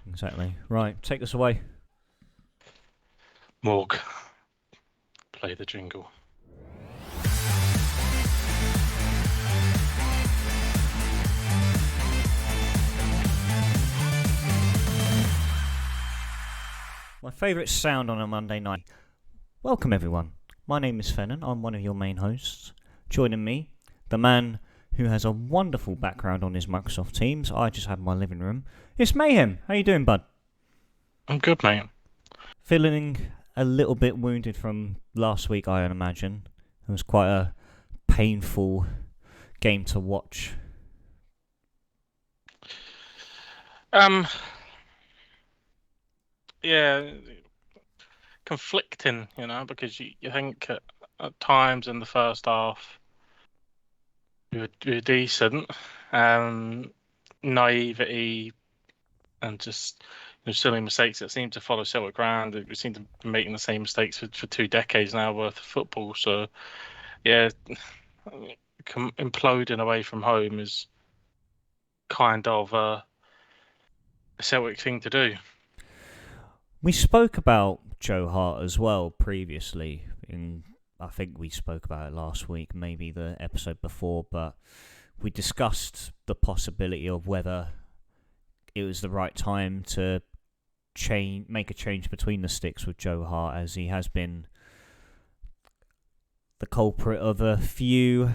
Exactly. Right, take us away. Morg, play the jingle. My favourite sound on a Monday night. Welcome, everyone. My name is Fennan. I'm one of your main hosts. Joining me, the man who has a wonderful background on his Microsoft Teams. I just have my living room. It's Mayhem. How you doing, bud? I'm good, mate. Feeling a little bit wounded from last week, I imagine. It was quite a painful game to watch. Yeah, conflicting, because you think at times in the first half we were decent. Naivety and just silly mistakes that seem to follow Celtic around. We seem to be making the same mistakes for 2 decades now worth of football. So, yeah, imploding away from home is kind of a Celtic thing to do. We spoke about Joe Hart as well previously. I think we spoke about it last week, maybe the episode before, but we discussed the possibility of whether it was the right time to make a change between the sticks with Joe Hart, as he has been the culprit of a few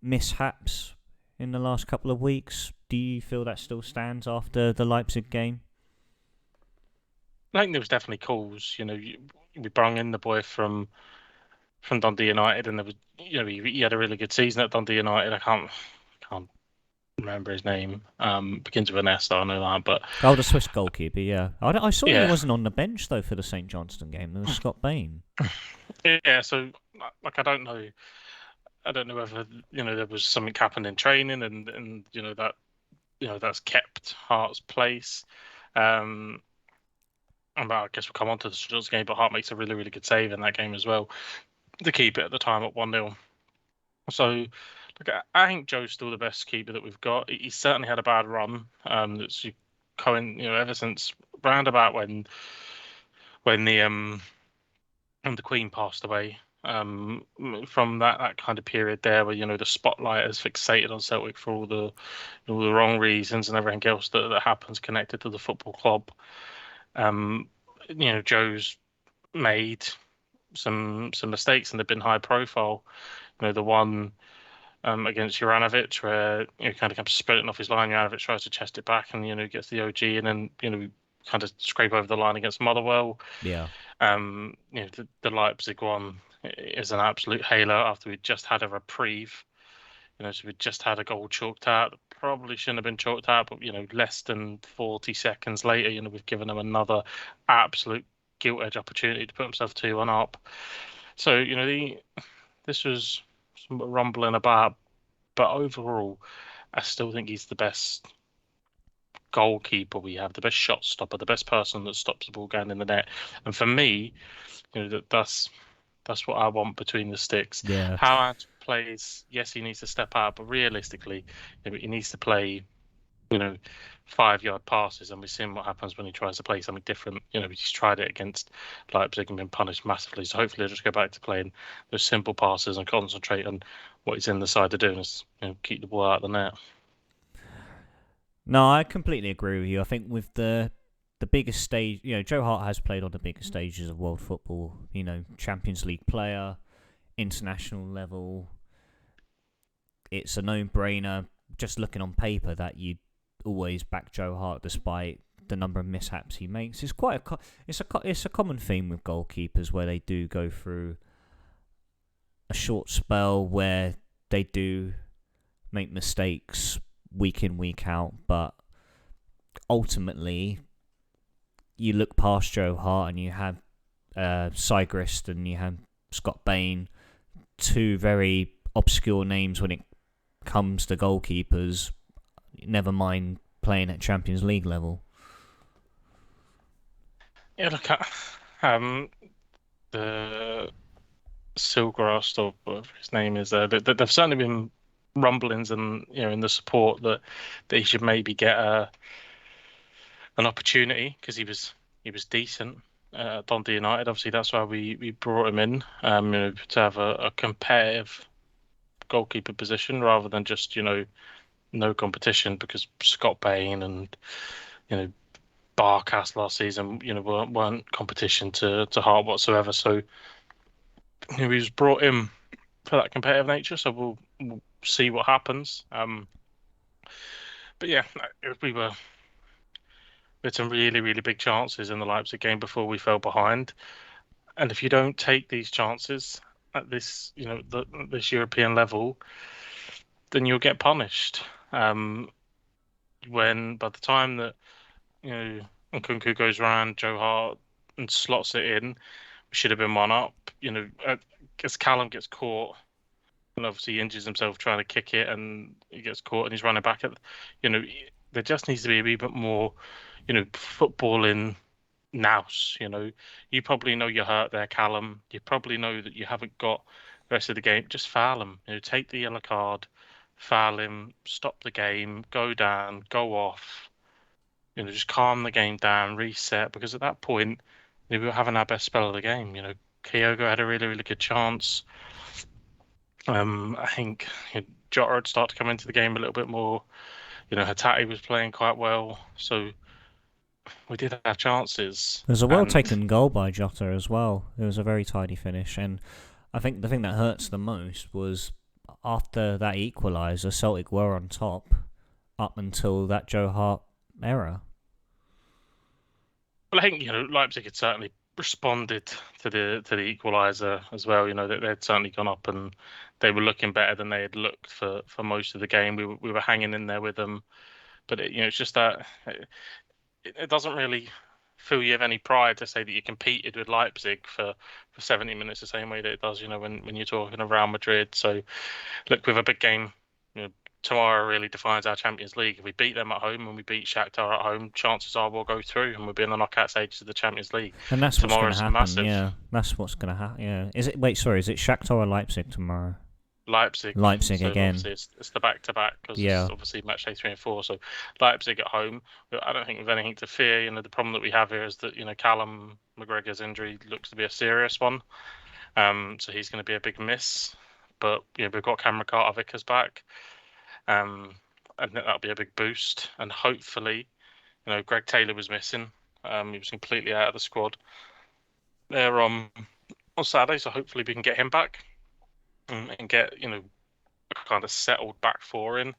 mishaps in the last couple of weeks. Do you feel that still stands after the Leipzig game? I think there was definitely calls. We brought in the boy from Dundee United, and there was, he had a really good season at Dundee United. I can't remember his name. Begins with an S, though, I know that. But the Swiss goalkeeper, yeah. I saw he yeah, wasn't on the bench though for the St Johnstone game. There was Scott Bain. yeah. So, like, I don't know whether there was something happened in training, and that's kept Hart's place. And I guess we'll come on to the St Johnstone game, but Hart makes a really, really good save in that game as well to keep it at the time at 1-0. So, look, I think Joe's still the best keeper that we've got. He certainly had a bad run. That's going, ever since round about when the Queen passed away. From that kind of period there, where the spotlight is fixated on Celtic for all the wrong reasons and everything else that happens connected to the football club. Joe's made some mistakes and they've been high profile. The one against Juranovic where kind of comes sprinting off his line. Juranovic tries to chest it back and gets the OG, and then kind of scrape over the line against Motherwell. Yeah. The Leipzig one is an absolute halo after we just had a reprieve. So we just had a goal chalked out. Probably shouldn't have been chalked out, but less than 40 seconds later, we've given them another absolute gilt edge opportunity to put himself 2-1 up. So this was some rumbling about, but overall, I still think he's the best goalkeeper we have, the best shot stopper, the best person that stops the ball going in the net. And for me, that's what I want between the sticks. Yeah. How Ant plays, yes, he needs to step out, but realistically, he needs to play, 5-yard passes, and we've seen what happens when he tries to play something different. He's tried it against Leipzig and been punished massively. So hopefully he'll just go back to playing those simple passes and concentrate on what he's in the side to do, and is, keep the ball out of the net. No, I completely agree with you. I think with the biggest stage, Joe Hart has played on the biggest stages of world football. Champions League player, international level. It's a no-brainer. Just looking on paper, that you'd always back Joe Hart despite the number of mishaps he makes. It's quite it's a common theme with goalkeepers where they do go through a short spell where they do make mistakes week in, week out, but ultimately you look past Joe Hart and you have Sigrist and you have Scott Bain, two very obscure names when it comes to goalkeepers, never mind playing at Champions League level. Yeah, look at the Silgrast, or whatever his name is. There've certainly been rumblings and in the support that he should maybe get an opportunity because he was decent at Dundee United. Obviously, that's why we brought him in, to have a competitive goalkeeper position rather than just no competition, because Scott Bain and Barkas last season weren't competition to Hart whatsoever. So he was brought in for that competitive nature. So we'll see what happens. But yeah, we had some really, really big chances in the Leipzig game before we fell behind. And if you don't take these chances at this, this European level, then you'll get punished. When by the time that Nkunku goes round, Joe Hart and slots it in, we should have been one up. As Callum gets caught and obviously he injures himself trying to kick it, and he gets caught and he's running back at, there just needs to be a wee bit more, footballing nous. You probably know you're hurt there, Callum. You probably know that you haven't got the rest of the game. Just foul him. Take the yellow card, foul him, stop the game, go down, go off. Just calm the game down, reset. Because at that point, we were having our best spell of the game. Kyogo had a really, really good chance. I think Jota had started to come into the game a little bit more. Hatate was playing quite well, so we did have chances. There's a well-taken goal by Jota as well. It was a very tidy finish, and I think the thing that hurts the most was after that equaliser, Celtic were on top up until that Joe Hart error. Well, I think Leipzig had certainly responded to the equaliser as well. They'd certainly gone up and they were looking better than they had looked for most of the game. We were hanging in there with them, but it's just that it doesn't really fill you of any pride to say that you competed with Leipzig for 70 minutes the same way that it does, when you're talking of Real Madrid. So look, with a big game, tomorrow really defines our Champions League. If we beat them at home and we beat Shakhtar at home, chances are we'll go through and we'll be in the knockout stages of the Champions League. And that's what's going to happen. Massive. Yeah, that's what's going to happen. Yeah. Is it Shakhtar or Leipzig tomorrow? Leipzig so again. It's the back-to-back because it's obviously match day 3 and 4. So Leipzig at home. I don't think we've anything to fear. The problem that we have here is that Callum McGregor's injury looks to be a serious one. So he's going to be a big miss. But we've got Cameron Carter-Vickers back. And that'll be a big boost. And hopefully, Greg Taylor was missing. He was completely out of the squad there on Saturday. So hopefully we can get him back and get a kind of settled back four in.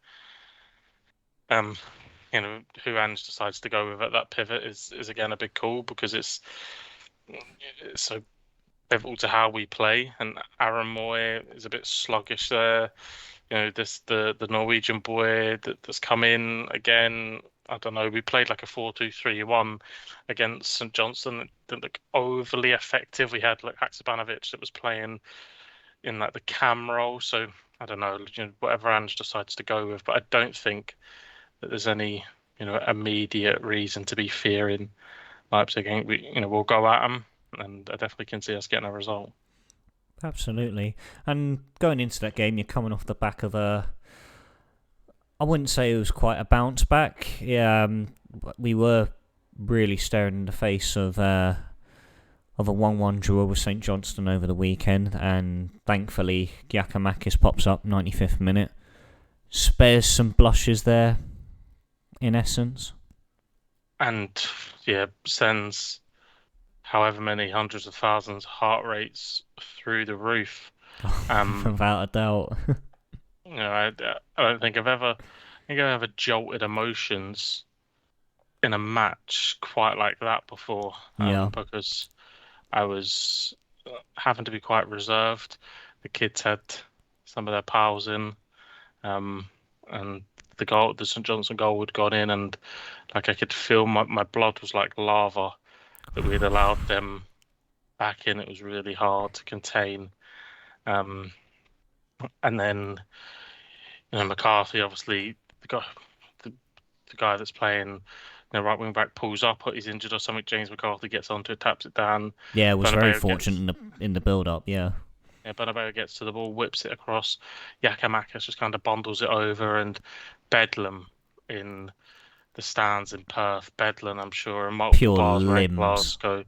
Who Ange decides to go with at that pivot is again a big call, because it's so pivotal to how we play. And Aaron Moy is a bit sluggish there. The Norwegian boy that's come in again. I don't know. We played like a 4-2-3-1 against St Johnstone. It didn't look overly effective. We had like Haksabanovic that was playing in like the cam role. So I don't know. Whatever Ange decides to go with, but I don't think that there's any immediate reason to be fearing Leipzig. I think we'll go at them, and I definitely can see us getting a result. Absolutely. And going into that game, you're coming off the back of I wouldn't say it was quite a bounce back. Yeah, we were really staring in the face of a 1-1 draw with St Johnstone over the weekend, and thankfully Giacomakis pops up 95th minute, spares some blushes there, in essence, and sends however many hundreds of thousands heart rates through the roof. Without a doubt. I don't think I've ever jolted emotions in a match quite like that before. Because I was having to be quite reserved. The kids had some of their pals in, and the St Johnstone goal had gone in, and like I could feel my blood was like lava that we'd allowed them back in. It was really hard to contain. And then McCarthy, obviously the guy that's playing right wing back, pulls up, he's injured or something. James McCarthy gets onto it, taps it down. Yeah, it was very fortunate in the build up. Yeah, Bernabeu gets to the ball, whips it across. Giacomakis just kind of bundles it over, and Bedlam in the stands in Perth, Bedlam, I'm sure, and multiple Pure bars were in limbs. Glasgow.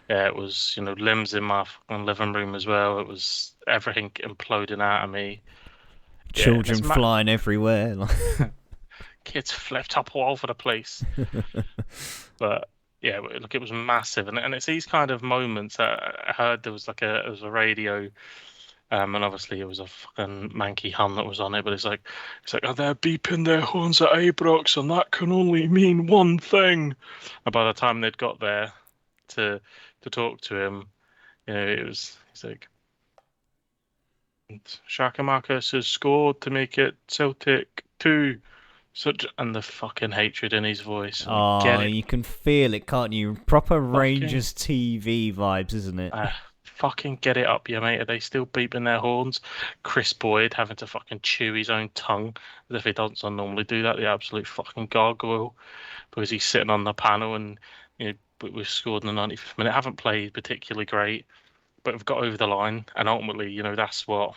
Yeah, it was, limbs in my fucking living room as well. It was everything imploding out of me. Yeah, and Children it's flying everywhere. kids flipped up all over the place. But yeah, look, it was massive, and it's these kind of moments that I heard there was a radio, and obviously it was a fucking manky Hun that was on it, but it's like, oh, they're beeping their horns at Ibrox, and that can only mean one thing. And by the time they'd got there to talk to him, he's like, Shaka Marcus has scored to make it Celtic 2. And the fucking hatred in his voice. Like, get Oh, it, you can feel it, can't you? Proper fucking, Rangers TV vibes, isn't it? fucking get it up, you mate. Are they still beeping their horns? Chris Boyd having to fucking chew his own tongue as if he doesn't normally do that. The absolute fucking gargoyle, because he's sitting on the panel, and we've scored in the 95th minute. Haven't played particularly great, but we've got over the line, and ultimately, that's what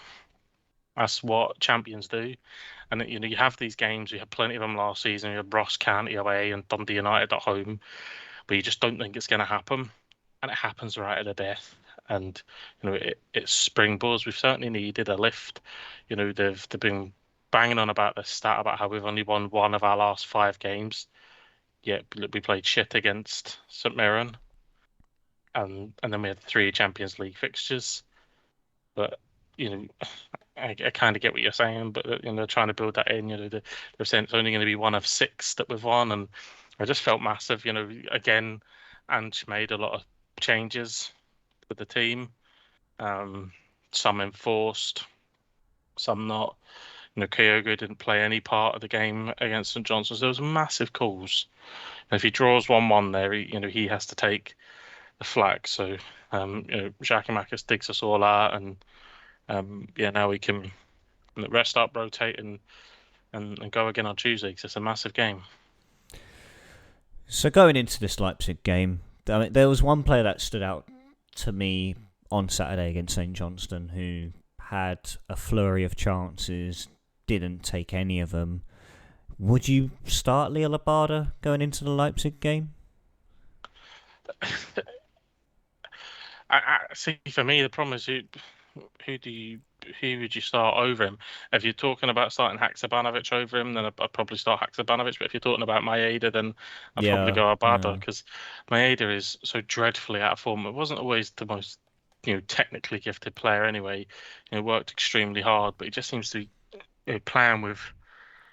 champions do. And you have these games. You had plenty of them last season. You had Ross County away and Dundee United at home, but you just don't think it's going to happen, and it happens right at the death. And it's springboards. We've certainly needed a lift. They've been banging on about this stat about how we've only won one of our last 5 games. Yet we played shit against St Mirren, and then we had 3 Champions League fixtures. But I kind of get what you're saying, but they're trying to build that in. They're saying it's only going to be one of 6 that we've won, and I just felt massive. Again, Ange made a lot of changes with the team. Some enforced, some not. Kyogo didn't play any part of the game against St Johnstone. So there was massive calls. And if he draws 1-1 there, he has to take the flag. So Giacomakis digs us all out, and now we can rest up, rotate, and go again on Tuesday, because it's a massive game. So going into this Leipzig game, I mean, there was one player that stood out to me on Saturday against St Johnstone who had a flurry of chances, didn't take any of them. Would you start Leo Labada going into the Leipzig game? I see. For me, the problem is who would you start over him? If you're talking about starting Haksabanovic over him, then I'd probably start Haksabanovic. But if you're talking about Maeda, then I'd probably go Abada, because Maeda is so dreadfully out of form. It wasn't always the most technically gifted player anyway. Worked extremely hard, but he just seems to be playing with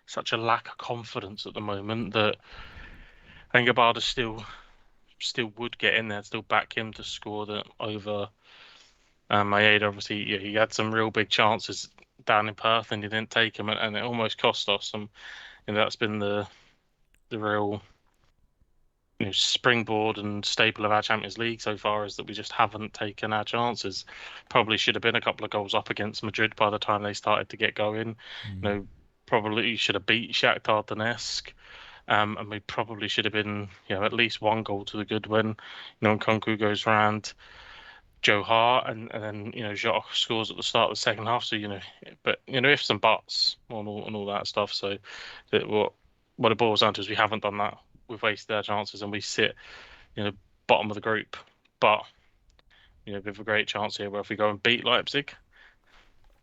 such a lack of confidence at the moment that I think Abada still would get in there, still back him to score over Maeda. Obviously, he had some real big chances down in Perth, and he didn't take them, and it almost cost us. And that's been the real springboard and staple of our Champions League so far, is that we just haven't taken our chances. Probably should have been a couple of goals up against Madrid by the time they started to get going. Probably should have beat Shakhtar Donetsk. And we probably should have been, at least 1 goal to the good when, Nkunku goes round Joe Hart, and then, Jacques scores at the start of the second half. So, but, ifs and buts on all that stuff. So what it boils down to is we haven't done that. We've wasted our chances, and we sit, bottom of the group. But, we have a great chance here where if we go and beat Leipzig,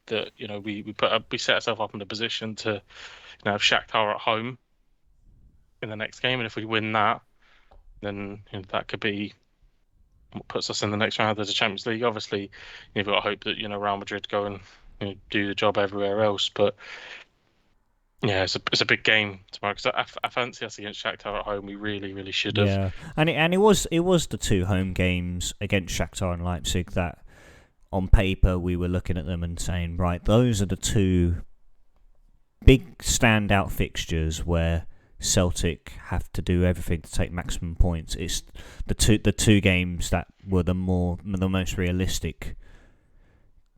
that, we set ourselves up in a position to, have Shakhtar at home in the next game, and if we win that, then that could be what puts us in the next round of the Champions League. Obviously, you've got to hope that Real Madrid go and do the job everywhere else. But yeah, it's a big game tomorrow, because I fancy us against Shakhtar at home. We really, really should have. Yeah, and it was the 2 home games against Shakhtar and Leipzig that, on paper, we were looking at them and saying, right, those are the 2 big standout fixtures where Celtic have to do everything to take maximum points. It's the two games that were the most realistic.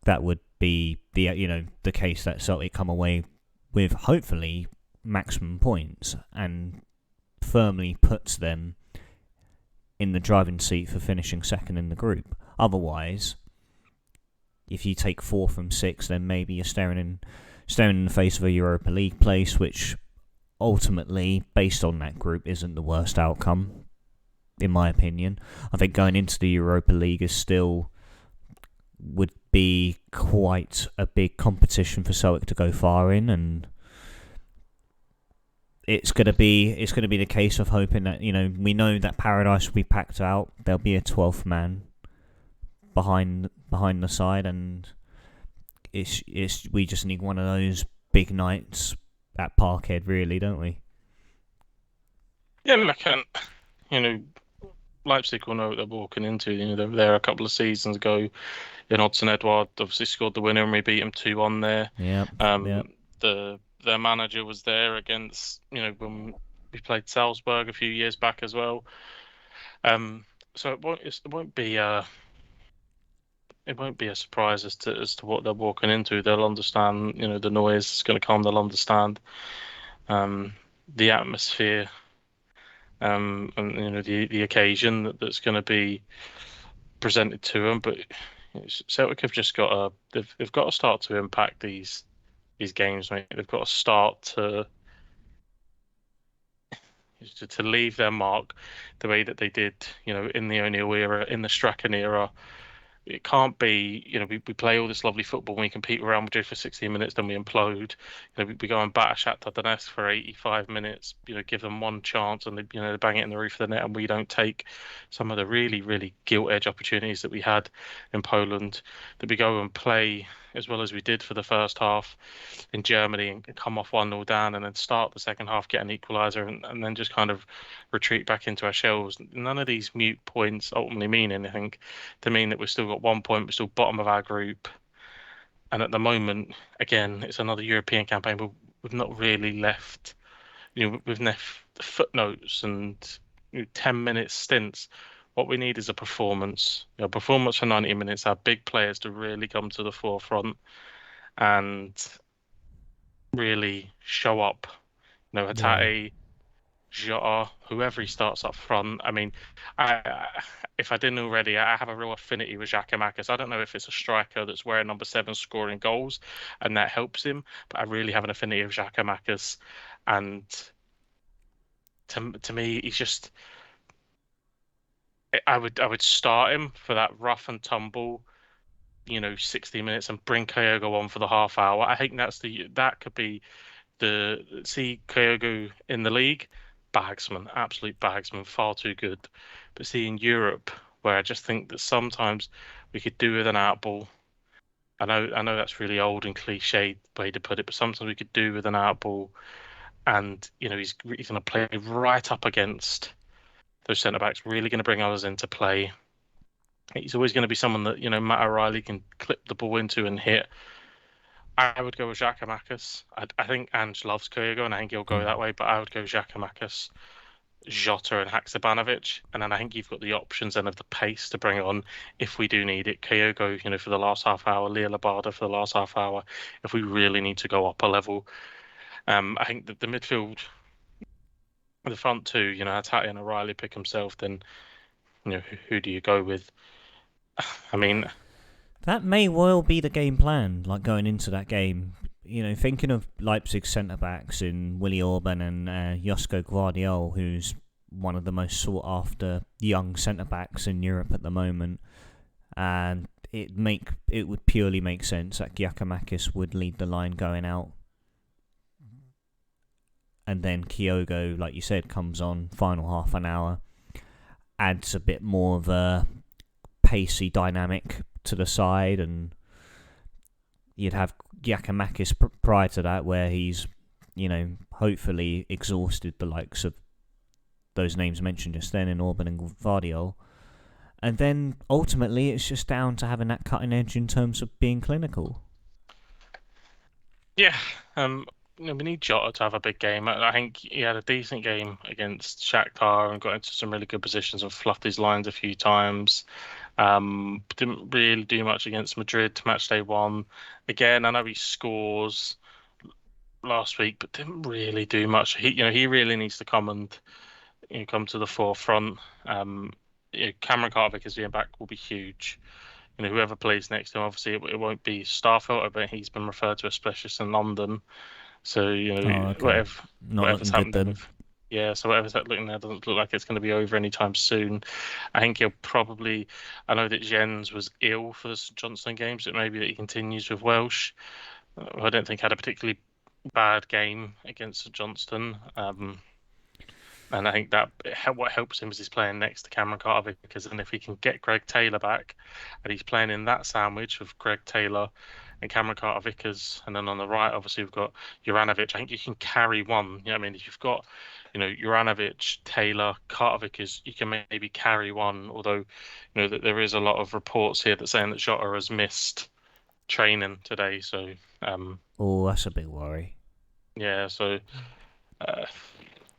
That would be the case that Celtic come away with hopefully maximum points and firmly puts them in the driving seat for finishing second in the group. Otherwise, if you take 4 from 6, then maybe you're staring in the face of a Europa League place, which ultimately, based on that group, isn't the worst outcome, in my opinion. I think going into the Europa League is still would be quite a big competition for Celtic to go far in, and it's gonna be the case of hoping that, we know that Paradise will be packed out. There'll be a 12th man behind the side, and we just need one of those big nights at Parkhead, really, don't we? Yeah, look, Leipzig will know what they're walking into. They were there a couple of seasons ago in Odson Edouard. Obviously scored the winner and we beat them 2-1 there. Yeah. Their manager was there against, when we played Salzburg a few years back as well. So it won't be a surprise as to what they're walking into. They'll understand, the noise is going to come. They'll understand the atmosphere, and the occasion that's going to be presented to them. But Celtic have just got they've got to start to impact these games, mate. They've got to start to leave their mark the way that they did, in the O'Neill era, in the Strachan era. It can't be, we play all this lovely football, we compete with Real Madrid for 16 minutes, then we implode. We go and batter Shakhtar Donetsk for 85 minutes, give them one chance, and they bang it in the roof of the net, and we don't take some of the really, really gilt edge opportunities that we had in Poland, that we go and play as well as we did for the first half in Germany and come off 1-0 down, and then start the second half, get an equaliser, and then just kind of retreat back into our shells. None of these mute points ultimately mean anything. To mean that we've still got 1 point, we're still bottom of our group, and at the moment, again, it's another European campaign, but we've not really left. We've left footnotes and 10-minute stints. What we need is a performance. Performance for 90 minutes. Our big players to really come to the forefront and really show up. Hatate, Jota, whoever he starts up front. I mean, if I didn't already, I have a real affinity with Giakoumakis. I don't know if it's a striker that's wearing number 7 scoring goals and that helps him, but I really have an affinity with Giakoumakis. And to me, he's just... I would start him for that rough and tumble, 60 minutes, and bring Kyogo on for the half hour. I think that could be see Kyogo in the league, bagsman, absolute bagsman, far too good. But see, in Europe, where I just think that sometimes we could do with an outball. I know that's really old and cliched way to put it, but sometimes we could do with an outball, and he's going to play right up against those centre backs, really going to bring others into play. He's always going to be someone that Matt O'Reilly can clip the ball into and hit. I would go with Giakoumakis. I think Ange loves Kyogo, and I think he'll go that way. But I would go Giakoumakis, Jota, and Haksabanovic, and then I think you've got the options and of the pace to bring on if we do need it. Kyogo, for the last half hour. Leah Labada for the last half hour. If we really need to go up a level, I think that the midfield, the front two, Hatate and O'Reilly pick himself, then who do you go with? I mean, that may well be the game plan, like going into that game. Thinking of Leipzig centre backs in Willy Orban and Josko Gvardiol, who's one of the most sought after young centre backs in Europe at the moment, and it would purely make sense that Giakoumakis would lead the line going out. And then Kyogo, like you said, comes on final half an hour, adds a bit more of a pacey dynamic to the side, and you'd have Giakoumakis prior to that, where he's, hopefully exhausted the likes of those names mentioned just then in Orban and Gvardiol. And then ultimately it's just down to having that cutting edge in terms of being clinical. Yeah, we need Jota to have a big game. I think he had a decent game against Shakhtar and got into some really good positions and fluffed his lines a few times. Didn't really do much against Madrid match day 1. Again, I know he scores last week, but didn't really do much. He really needs to come and come to the forefront. Cameron Carter as being back will be huge. Whoever plays next to him, obviously it won't be Starfelt, but he's been referred to as specialist in London. So Okay. Not whatever's looking good happening then. with so whatever's looking there doesn't look like it's going to be over anytime soon. I think he'll probably. I know that Jens was ill for the St Johnstone games. So it may be that he continues with Welsh. I don't think had a particularly bad game against St Johnstone. And I think that what helps him is he's playing next to Cameron Carter, because then if he can get Greg Taylor back, and he's playing in that sandwich with Greg Taylor and Cameron Carter Vickers, and then on the right, obviously we've got Juranovic. I think you can carry one. I mean, if you've got, Juranovic, Taylor, Carter Vickers, you can maybe carry one. Although, that there is a lot of reports here that saying that Jota has missed training today. So, That's a big worry. yeah. So,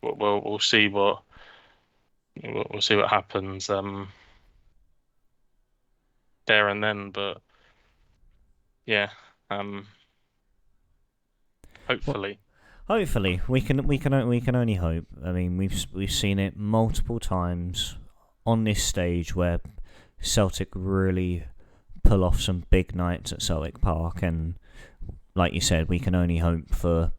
we'll see what happens there and then. But yeah, hopefully. Hopefully, we can only hope. I mean, we've seen it multiple times on this stage where Celtic really pull off some big nights at Celtic Park, and like you said, we can only hope for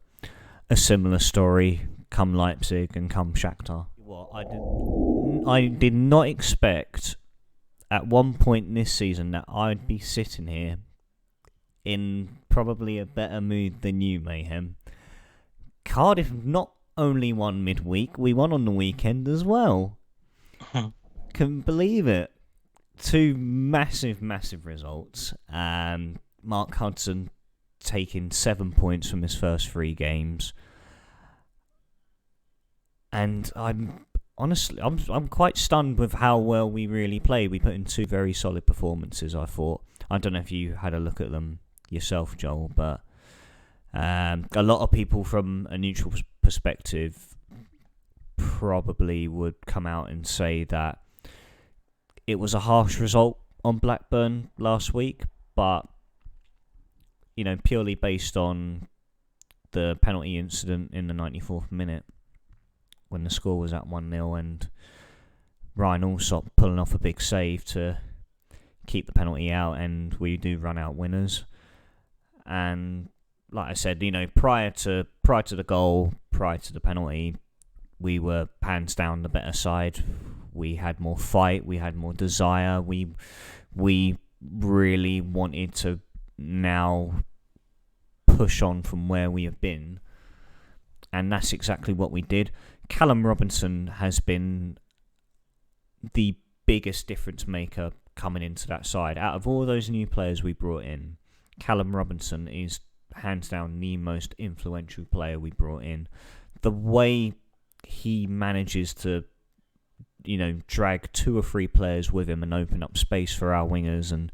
a similar story come Leipzig and come Shakhtar. I did not expect at one point this season that I'd be sitting here in probably a better mood than you, Mayhem. Cardiff not only won midweek, we won on the weekend as well. Couldn't believe it. 2 massive results. Mark Hudson taking 7 points from his first 3 games. And I'm quite stunned with how well we really played. We put in 2 very solid performances, I thought. I don't know if you had a look at them yourself, Joel, but a lot of people from a neutral perspective probably would come out and say that it was a harsh result on Blackburn last week, but purely based on the penalty incident in the 94th minute when the score was at 1-0 and Ryan Allsop pulling off a big save to keep the penalty out, and we do run out winners. And like I said, prior to the goal, prior to the penalty, we were hands down the better side. We had more fight, we had more desire. We really wanted to now push on from where we have been, and that's exactly what we did. Callum Robinson has been the biggest difference maker coming into that side. Out of all those new players we brought in, Callum Robinson is hands down the most influential player we brought in. The way he manages to, drag 2 or 3 players with him and open up space for our wingers, and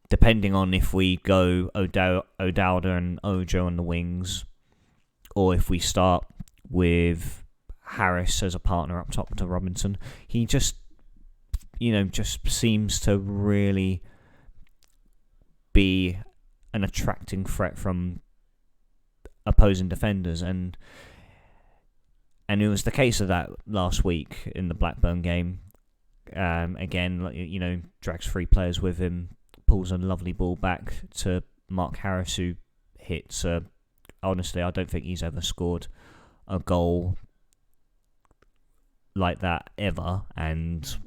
depending on if we go O'Dowda and Ojo on the wings, or if we start with Harris as a partner up top to Robinson, he just seems to really be an attracting threat from opposing defenders, and it was the case of that last week in the Blackburn game. Again, drags 3 players with him, pulls a lovely ball back to Mark Harris, who hits. Honestly, I don't think he's ever scored a goal like that ever, and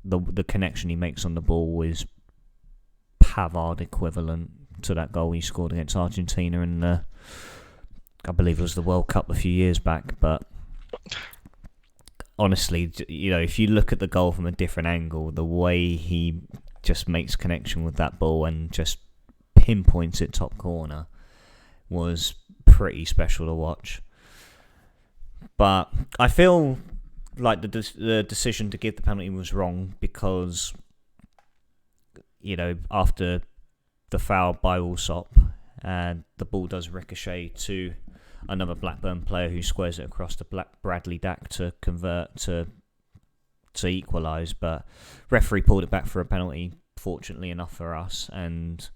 the connection he makes on the ball is Pavard equivalent to that goal he scored against Argentina in the, I believe it was the World Cup a few years back. But honestly, if you look at the goal from a different angle, the way he just makes connection with that ball and just pinpoints it top corner was pretty special to watch. But I feel like the decision to give the penalty was wrong, because after the foul by Allsop, the ball does ricochet to another Blackburn player who squares it across to Bradley Dack to convert to equalise, but referee pulled it back for a penalty, fortunately enough for us, and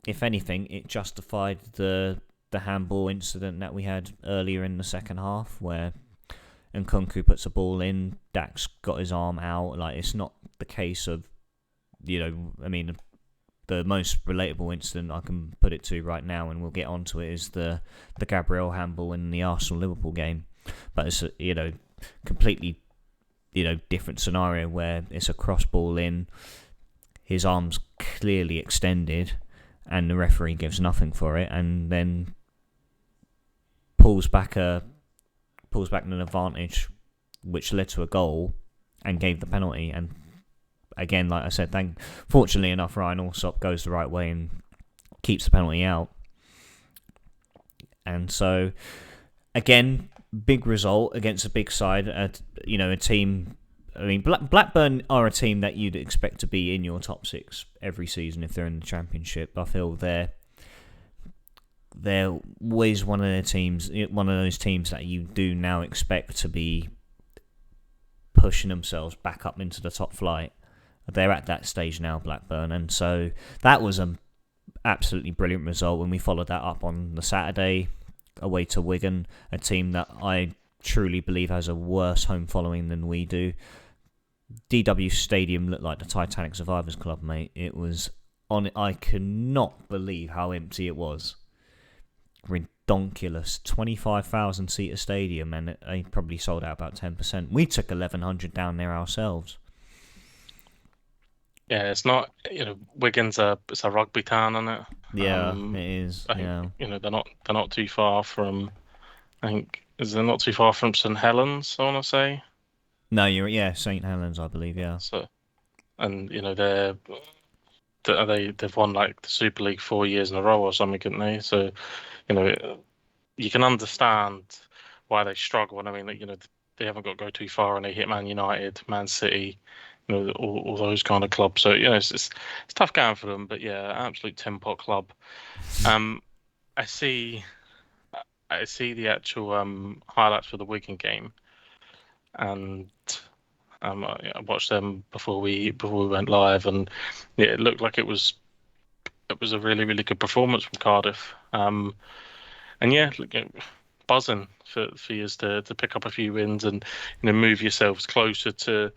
if anything it justified the handball incident that we had earlier in the second half, where Nkunku puts a ball in, Dack's got his arm out. Like, it's not the case of, the most relatable incident I can put it to right now, and we'll get onto it, is the Gabriel handball in the Arsenal Liverpool game. But it's a, completely different scenario where it's a cross ball in, his arms clearly extended, and the referee gives nothing for it, and then pulls back an advantage, which led to a goal and gave the penalty. And again, like I said, fortunately enough, Ryan Alsop goes the right way and keeps the penalty out. And so, again, big result against a big side. A team. I mean, Blackburn are a team that you'd expect to be in your top six every season if they're in the Championship. I feel they're always one of those teams that you do now expect to be pushing themselves back up into the top flight. They're at that stage now, Blackburn, and so that was an absolutely brilliant result. When we followed that up on the Saturday away to Wigan, a team that I truly believe has a worse home following than we do. DW Stadium looked like the Titanic Survivors Club, mate. It was I cannot believe how empty it was. Redonkulous. 25,000 seater stadium, and they probably sold out about 10%. We took 1,100 down there ourselves. Yeah, it's not. Wigan's it's a rugby town, isn't it? Yeah, it is. I think, they're not too far from. I think they're not too far from St Helens, I want to say. No, St Helens, I believe. Yeah. So, and they've won like the Super League 4 years in a row or something, couldn't they? So, you can understand why they struggle. And I mean, they haven't got to go too far, and they hit Man United, Man City. All those kind of clubs. So it's tough going for them, but yeah, absolute tin pot club. I see the actual highlights for the Wigan game, and I watched them before we went live, and yeah, it looked like it was a really, really good performance from Cardiff. And yeah, buzzing for you to pick up a few wins and move yourselves closer to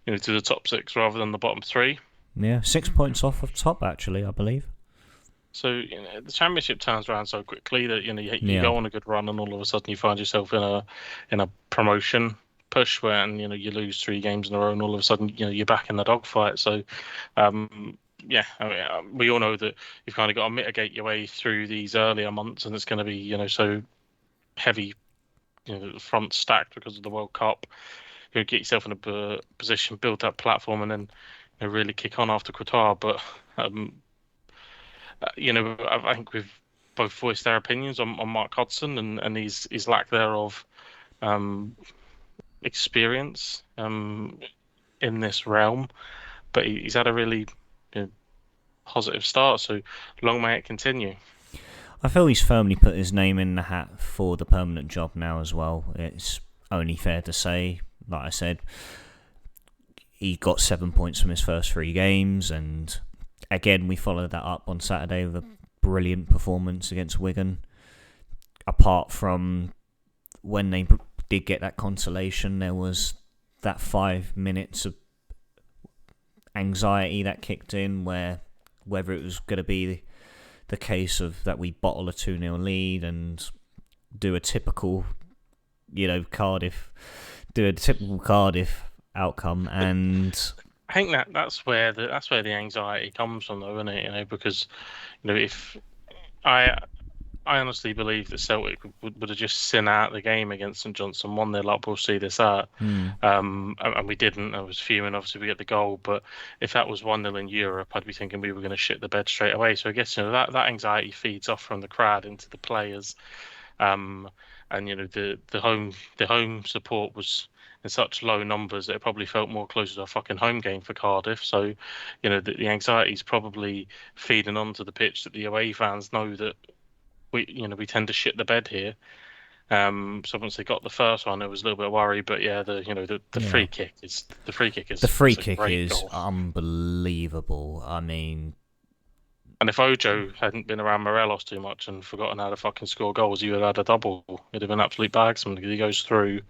the top six rather than the bottom three. Yeah, 6 points off of top, actually, I believe. So the Championship turns around so quickly that you go on a good run, and all of a sudden you find yourself in a promotion push where you lose 3 games in a row, and all of a sudden you're back in the dogfight. So we all know that you've kind of got to mitigate your way through these earlier months, and it's going to be so heavy, the front stacked because of the World Cup. Get yourself in a position, build that platform, and then really kick on after Qatar. But I think we've both voiced our opinions on Mark Hudson and his lack thereof experience in this realm. But he's had a really positive start, so long may it continue. I feel he's firmly put his name in the hat for the permanent job now as well. It's only fair to say. Like I said, he got 7 points from his first 3 games, and again, we followed that up on Saturday with a brilliant performance against Wigan. Apart from when they did get that consolation, there was that 5 minutes of anxiety that kicked in, where whether it was going to be the case of that we bottle a 2-0 lead and do a typical, Cardiff outcome, and I think that's where the anxiety comes from, though, isn't it? Because if I honestly believe that Celtic would have just sent out the game against St Johnstone 1-0 up. We'll see this out, and we didn't. I was fuming. Obviously, we get the goal, but if that was 1-0 in Europe, I'd be thinking we were going to shit the bed straight away. So I guess that anxiety feeds off from the crowd into the players. And the home support was in such low numbers that it probably felt more closer to a fucking home game for Cardiff. So the anxiety is probably feeding onto the pitch, that the away fans know that we tend to shit the bed here. So once they got the first one, there was a little bit of worry, but yeah, the free kick is unbelievable. I mean. And if Ojo hadn't been around Morelos too much and forgotten how to fucking score goals, he would have had a double. It'd have been absolute bagsman, because he goes through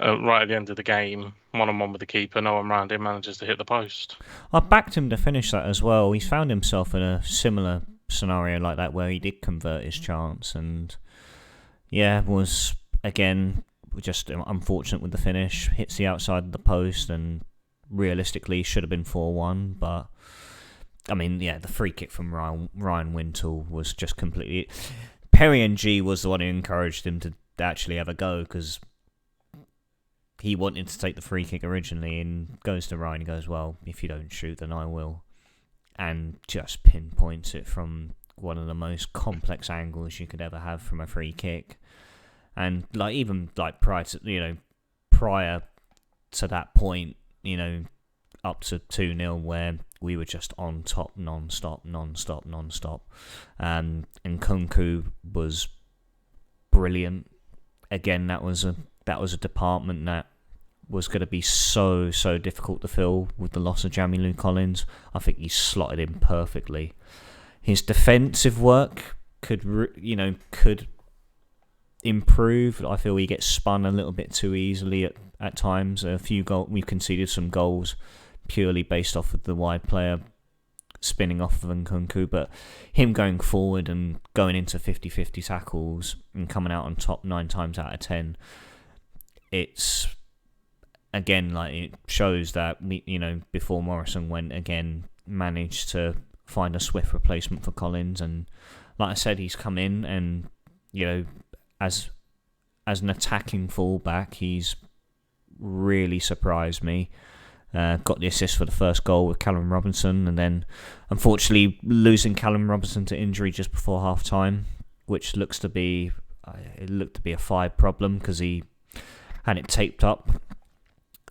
right at the end of the game, one-on-one with the keeper, no one round him, manages to hit the post. I backed him to finish that as well. He's found himself in a similar scenario like that where he did convert his chance, and was again just unfortunate with the finish. Hits the outside of the post, and realistically should have been 4-1. But I mean, the free kick from Ryan Wintle was just completely. Perry Ng was the one who encouraged him to actually have a go, because he wanted to take the free kick originally, and goes to Ryan and goes, well, if you don't shoot, then I will. And just pinpoints it from one of the most complex angles you could ever have from a free kick. And prior to that point, up to 2-0, where we were just on top non-stop. And Nkunku was brilliant. Again, that was a department that was going to be so difficult to fill with the loss of Jamie Collins. I think he slotted in perfectly. His defensive work could improve. I feel he gets spun a little bit too easily at times. We've conceded some goals purely based off of the wide player spinning off of Nkunku, but him going forward and going into 50-50 tackles and coming out on top 9 times out of 10, it's again, it shows that before Morrison went, again managed to find a swift replacement for Collins. And like I said, he's come in and as an attacking fullback, he's really surprised me. Got the assist for the first goal with Callum Robinson, and then unfortunately losing Callum Robinson to injury just before half time, which looked to be a 5 problem, because he had it taped up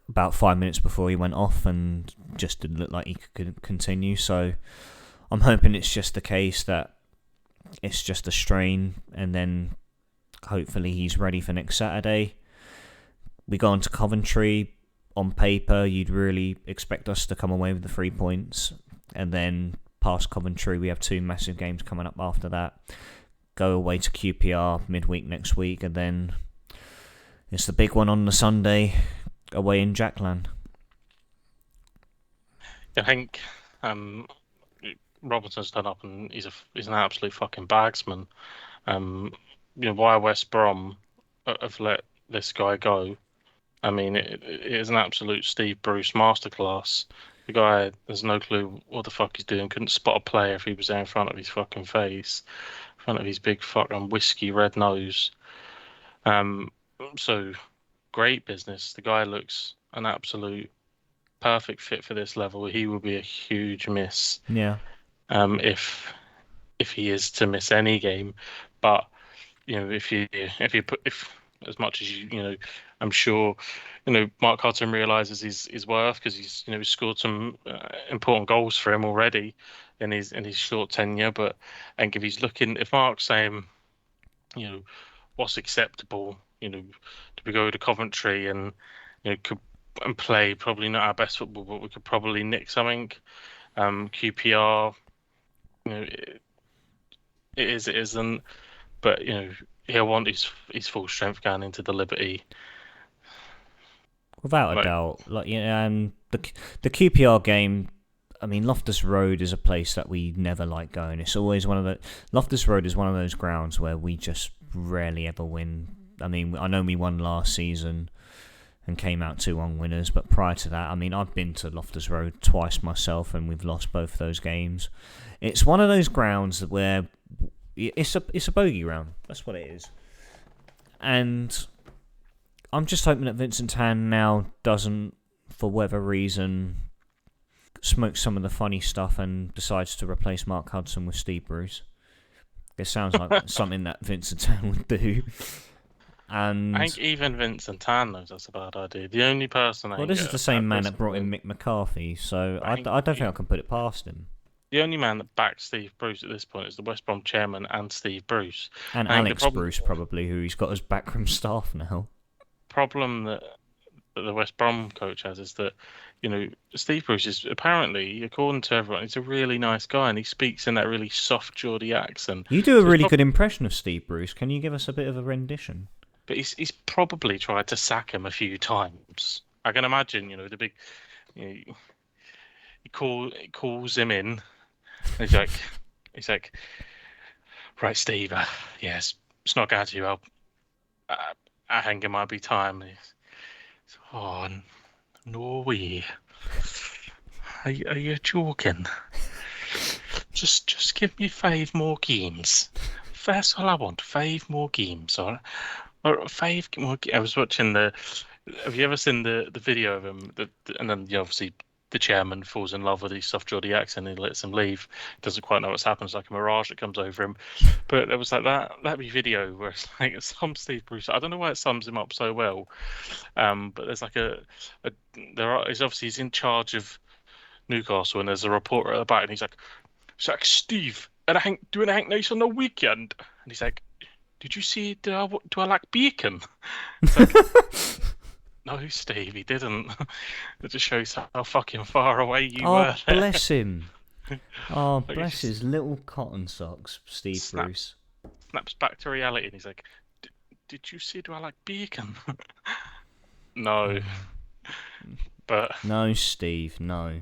about 5 minutes before he went off and just didn't look like he could continue. So I'm hoping it's just the case that it's just a strain, and then hopefully he's ready for next Saturday. We go on to Coventry. On paper, you'd really expect us to come away with the 3 points, and then past Coventry, we have 2 massive games coming up after that. Go away to QPR midweek next week, and then it's the big one on the Sunday away in Jackland. I think Robinson's done up, and he's an absolute fucking bagsman. Why West Brom have let this guy go? I mean, it is an absolute Steve Bruce masterclass. The guy has no clue what the fuck he's doing. Couldn't spot a player if he was there in front of his fucking face, in front of his big fucking whiskey red nose. So great business. The guy looks an absolute perfect fit for this level. He will be a huge miss. Yeah. If he is to miss any game, but if as much as I'm sure Mark Hudson realizes his worth, because he's scored some important goals for him already in his short tenure. But and if Mark's saying what's acceptable, do we go to Coventry and and play probably not our best football, but we could probably nick something. QPR, it isn't, but he'll want his full strength going into the Liberty. Without a doubt, and the QPR game. I mean, Loftus Road is a place that we never like going. It's always Loftus Road is one of those grounds where we just rarely ever win. I mean, I know we won last season and came out 2-1 winners, but prior to that, I mean, I've been to Loftus Road twice myself, and we've lost both those games. It's one of those grounds where it's a bogey ground. That's what it is. And I'm just hoping that Vincent Tan now doesn't, for whatever reason, smoke some of the funny stuff and decides to replace Mark Hudson with Steve Bruce. It sounds like something that Vincent Tan would do. And I think even Vincent Tan knows that's a bad idea. The only person this is the same man that brought in Mick McCarthy, so I don't think I can put it past him. The only man that backs Steve Bruce at this point is the West Brom chairman and Steve Bruce. And Alex Bruce, probably, who he's got as backroom staff now. Problem that the West Brom coach has is that, Steve Bruce is apparently, according to everyone, he's a really nice guy, and he speaks in that really soft Geordie accent. You do a really good impression of Steve Bruce. Can you give us a bit of a rendition? but he's probably tried to sack him a few times. I can imagine, the big, he calls him in. And he's like, right, Steve. Yes, it's not going to well. I think it might be time. Oh, no way. Are you joking? Just give me 5 more games. That's all I want. 5 more games, or 5 more. I was watching the. Have you ever seen the video of him? And then obviously the chairman falls in love with his soft Geordie accent and he lets him leave. Doesn't quite know what's happened. It's like a mirage that comes over him. But there was like that video where it's like some Steve Bruce. I don't know why it sums him up so well. But there's like he's in charge of Newcastle and there's a reporter at the back and he's like Steve, and I think doing anything nice on the weekend? And he's like, did you see? Do I like bacon? It's like, no, Steve, he didn't. It just shows how fucking far away you were. Oh, bless him. Oh, bless his little cotton socks, Steve Bruce. Snaps back to reality, and he's like, "Did you see? Do I like bacon?" No, but no, Steve, no.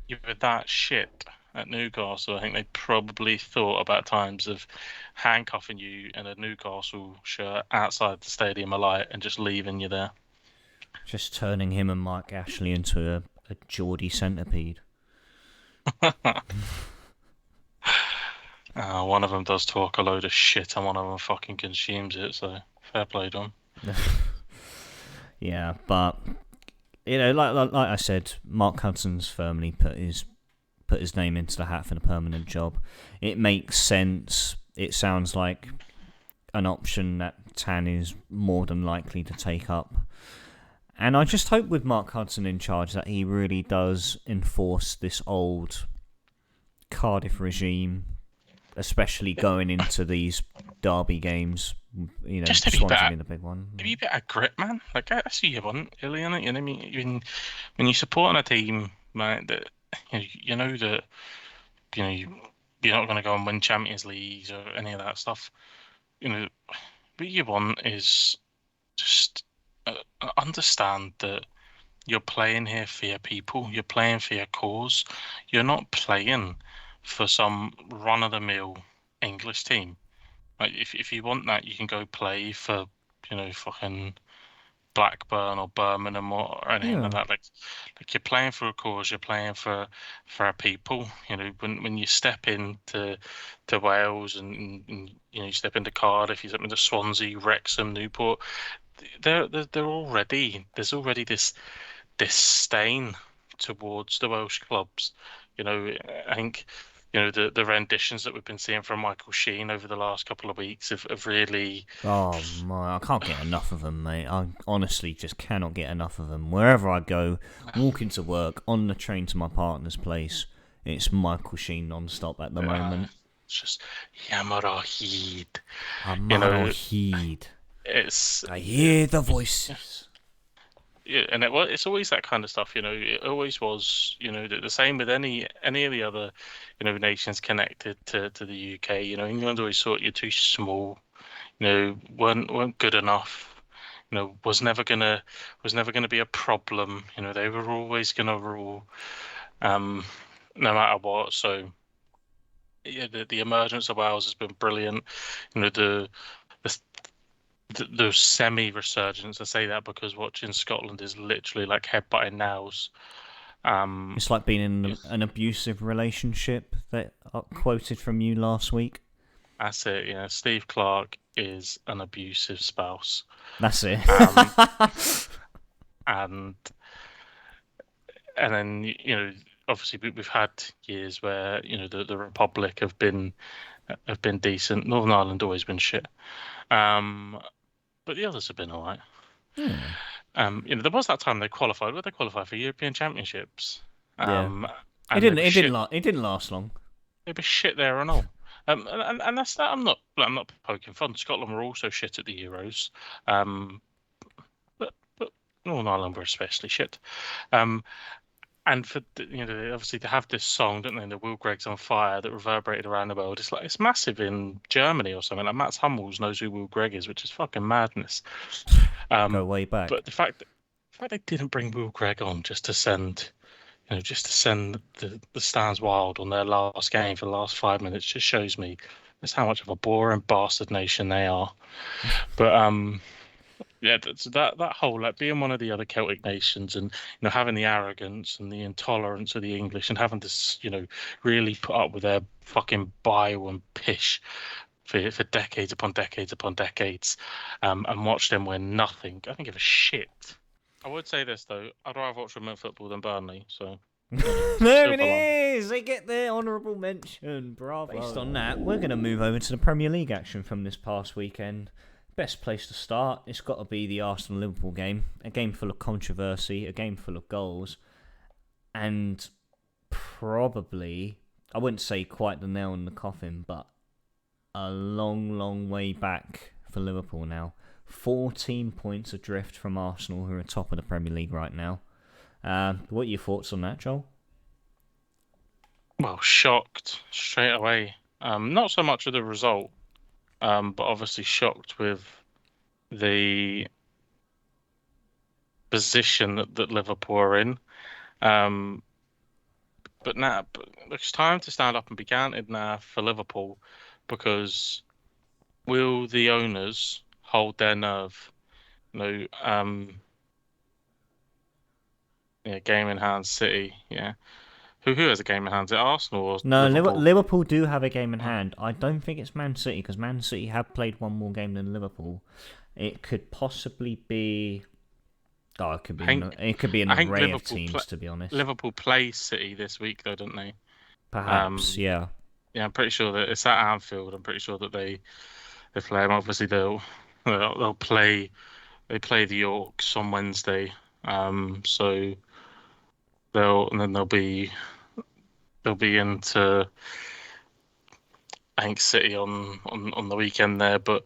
You were that shit at Newcastle. I think they probably thought about times of handcuffing you in a Newcastle shirt outside the Stadium of Light and just leaving you there. Just turning him and Mike Ashley into a Geordie centipede. One of them does talk a load of shit and one of them fucking consumes it, so fair play to him. Yeah, but like I said, Mark Hudson's firmly put his name into the hat for the permanent job. It makes sense. It sounds like an option that Tan is more than likely to take up. And I just hope with Mark Hudson in charge that he really does enforce this old Cardiff regime, especially going into these derby games. Just to Swansea be better, being the big one. To be a bit of grit, man. Like that's what you want, really, innit? You know what I mean? When you're supporting a team, man, that you know that you're not going to go and win Champions Leagues or any of that stuff. What you want is just understand that you're playing here for your people. You're playing for your cause. You're not playing for some run-of-the-mill English team. Like if you want that, you can go play for fucking Blackburn or Birmingham or anything like that. Like you're playing for a cause. You're playing for our people. When you step into Wales and you step into Cardiff, you step into Swansea, Wrexham, Newport. There's already this disdain towards the Welsh clubs. I think the renditions that we've been seeing from Michael Sheen over the last couple of weeks have really. Oh my! I can't get enough of them, mate. I honestly just cannot get enough of them. Wherever I go, walking to work, on the train to my partner's place, it's Michael Sheen non-stop at the moment. It's just Yamaroheed. Yamaroheed. I hear the voices. Yeah, and it's always that kind of stuff, It always was, the same with any of the other, nations connected to the UK. England always thought you're too small, weren't good enough. Was never gonna be a problem. They were always gonna rule, no matter what. So, yeah, the emergence of Wales has been brilliant. The semi-resurgence. I say that because watching Scotland is literally like headbutting nails. It's like being in an abusive relationship that I quoted from you last week. That's it. Steve Clarke is an abusive spouse. That's it. And then obviously we've had years where the Republic have been decent. Northern Ireland always been shit. But the others have been all right. There was that time they qualified. Where they qualified for European Championships. It didn't last long. They were shit there and all. And that's that. I'm not poking fun. Scotland were also shit at the Euros. But Northern Ireland were especially shit. And And for obviously they have this song, don't they? The Will Greg's on Fire that reverberated around the world. It's like it's massive in Germany or something. Like Mats Hummels knows who Will Greg is, which is fucking madness. Go way back. But the fact they didn't bring Will Greg on just to send the stands wild on their last game for the last 5 minutes just shows me just how much of a boring bastard nation they are. But yeah, that whole like being one of the other Celtic nations and having the arrogance and the intolerance of the English and having to really put up with their fucking bile and pish for decades upon decades upon decades, and watch them win nothing. I don't give a shit. I would say this though: I'd rather watch women's football than Burnley. So there it is. They get their honourable mention. Bravo. Based on that, we're going to move over to the Premier League action from this past weekend. Best place to start, it's got to be the Arsenal-Liverpool game. A game full of controversy, a game full of goals, and probably, I wouldn't say quite the nail in the coffin, but a long, long way back for Liverpool now. 14 points adrift from Arsenal, who are top of the Premier League right now. What are your thoughts on that, Joel? Well, shocked straight away. Not so much with the result. But obviously shocked with the position that Liverpool are in. But now it's time to stand up and be counted now for Liverpool, because will the owners hold their nerve? Game in hand, City, yeah. Who has a game in hand? Is it Arsenal or No, Liverpool? Liverpool do have a game in hand. I don't think it's Man City, because Man City have played one more game than Liverpool. It could possibly be... Oh, it could be an array of teams, to be honest. Liverpool play City this week, though, don't they? Perhaps, yeah. Yeah, I'm pretty sure that it's at Anfield. I'm pretty sure that they play them. Obviously, they'll play. They play the Yorks on Wednesday. So they'll be into, I think, City on the weekend there. But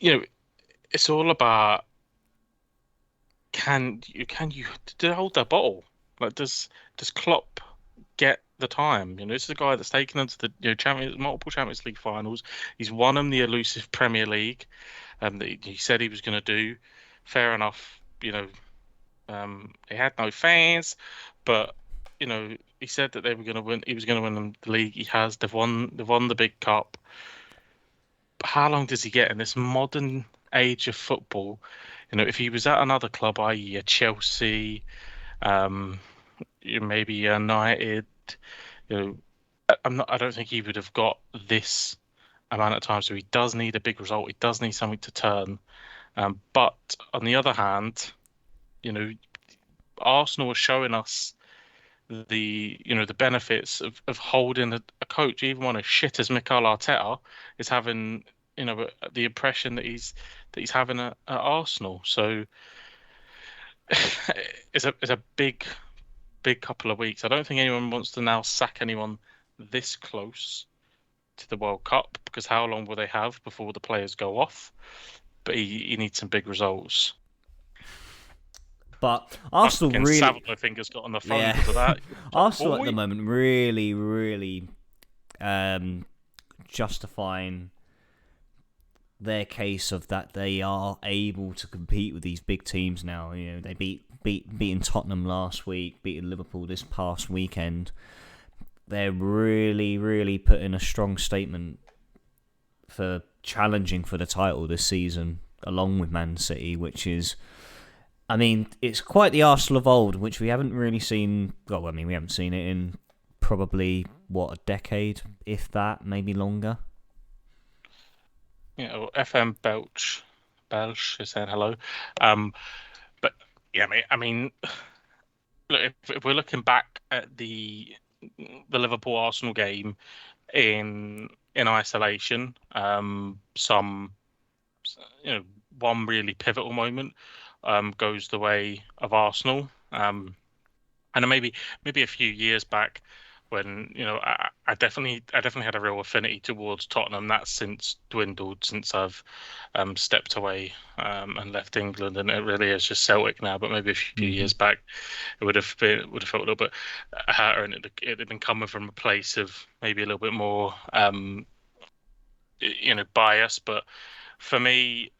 it's all about can you hold their bottle? Like, does Klopp get the time? This is a guy that's taken them to the multiple Champions League finals. He's won them the elusive Premier League, that he said he was going to do. Fair enough. He had no fans, but he said that they were going to win. He was going to win them the league. He has. They've won the big cup. But how long does he get in this modern age of football? If he was at another club, i.e. a Chelsea, maybe United, I don't think he would have got this amount of time. So he does need a big result. He does need something to turn. But on the other hand, Arsenal are showing us the benefits of holding a coach, even one as shit as Mikel Arteta is having, the impression that he's having at Arsenal. So it's a big couple of weeks. I don't think anyone wants to now sack anyone this close to the World Cup, because how long will they have before the players go off? But he needs some big results. But Arsenal really... My fingers got on the phone because of that. Arsenal at the moment really, really justifying their case of that they are able to compete with these big teams now. They beating Tottenham last week, beating Liverpool this past weekend. They're really, really putting a strong statement for challenging for the title this season, along with Man City, which is... I mean, it's quite the Arsenal of old, which we haven't really seen... Well, we haven't seen it in probably, a decade, if that, maybe longer. FM Belch is saying hello. But, yeah, I mean, look, if we're looking back at the Liverpool-Arsenal game in isolation, one really pivotal moment goes the way of Arsenal. And maybe a few years back, when I definitely had a real affinity towards Tottenham. That's since dwindled since I've stepped away and left England, and it really is just Celtic now. But maybe a few years back, it would have felt a little bit harder, and it had been coming from a place of maybe a little bit more bias. But for me,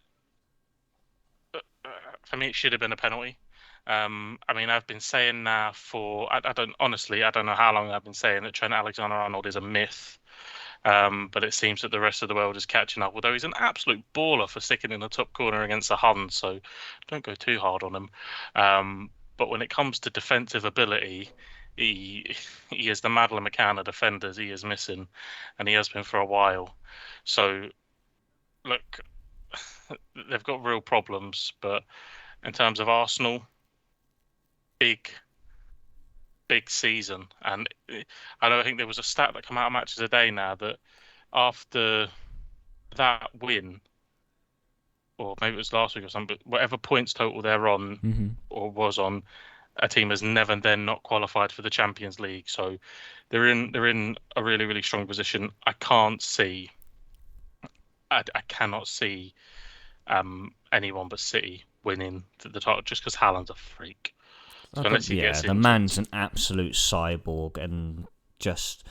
it should have been a penalty. I mean, I've been saying now I don't know how long I've been saying that Trent Alexander-Arnold is a myth. But it seems that the rest of the world is catching up. Although he's an absolute baller for sticking in the top corner against the Huns, so don't go too hard on him. But when it comes to defensive ability, he is the Madeleine McCann of defenders. He is missing, and he has been for a while. So look, they've got real problems. But in terms of Arsenal, big season, and I think there was a stat that came out of Matches a Day now that after that win, or maybe it was last week or something, but whatever points total they're on or was on, a team has never then not qualified for the Champions League. So they're in a really, really strong position. I cannot see anyone but City winning the title just because Haaland's a freak. So the man's an absolute cyborg, and just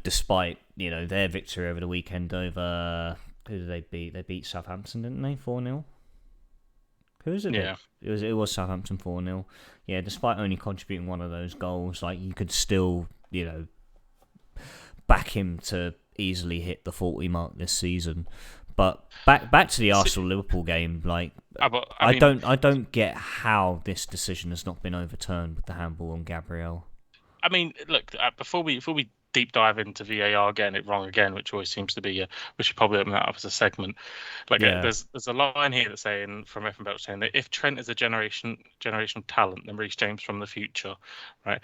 despite their victory over the weekend over who did they beat? They beat Southampton, didn't they? 4-0. Who is it? Yeah, it was Southampton 4-0. Yeah, despite only contributing one of those goals, like you could still back him to easily hit the 40 mark this season. But back to the Arsenal Liverpool game, like I don't get how this decision has not been overturned with the handball on Gabriel. I mean, look, before we deep dive into VAR getting it wrong again, which always seems to be we should probably open that up as a segment. There's a line here that's saying from Effenberg saying that if Trent is a generational talent, then Reece James from the future, right?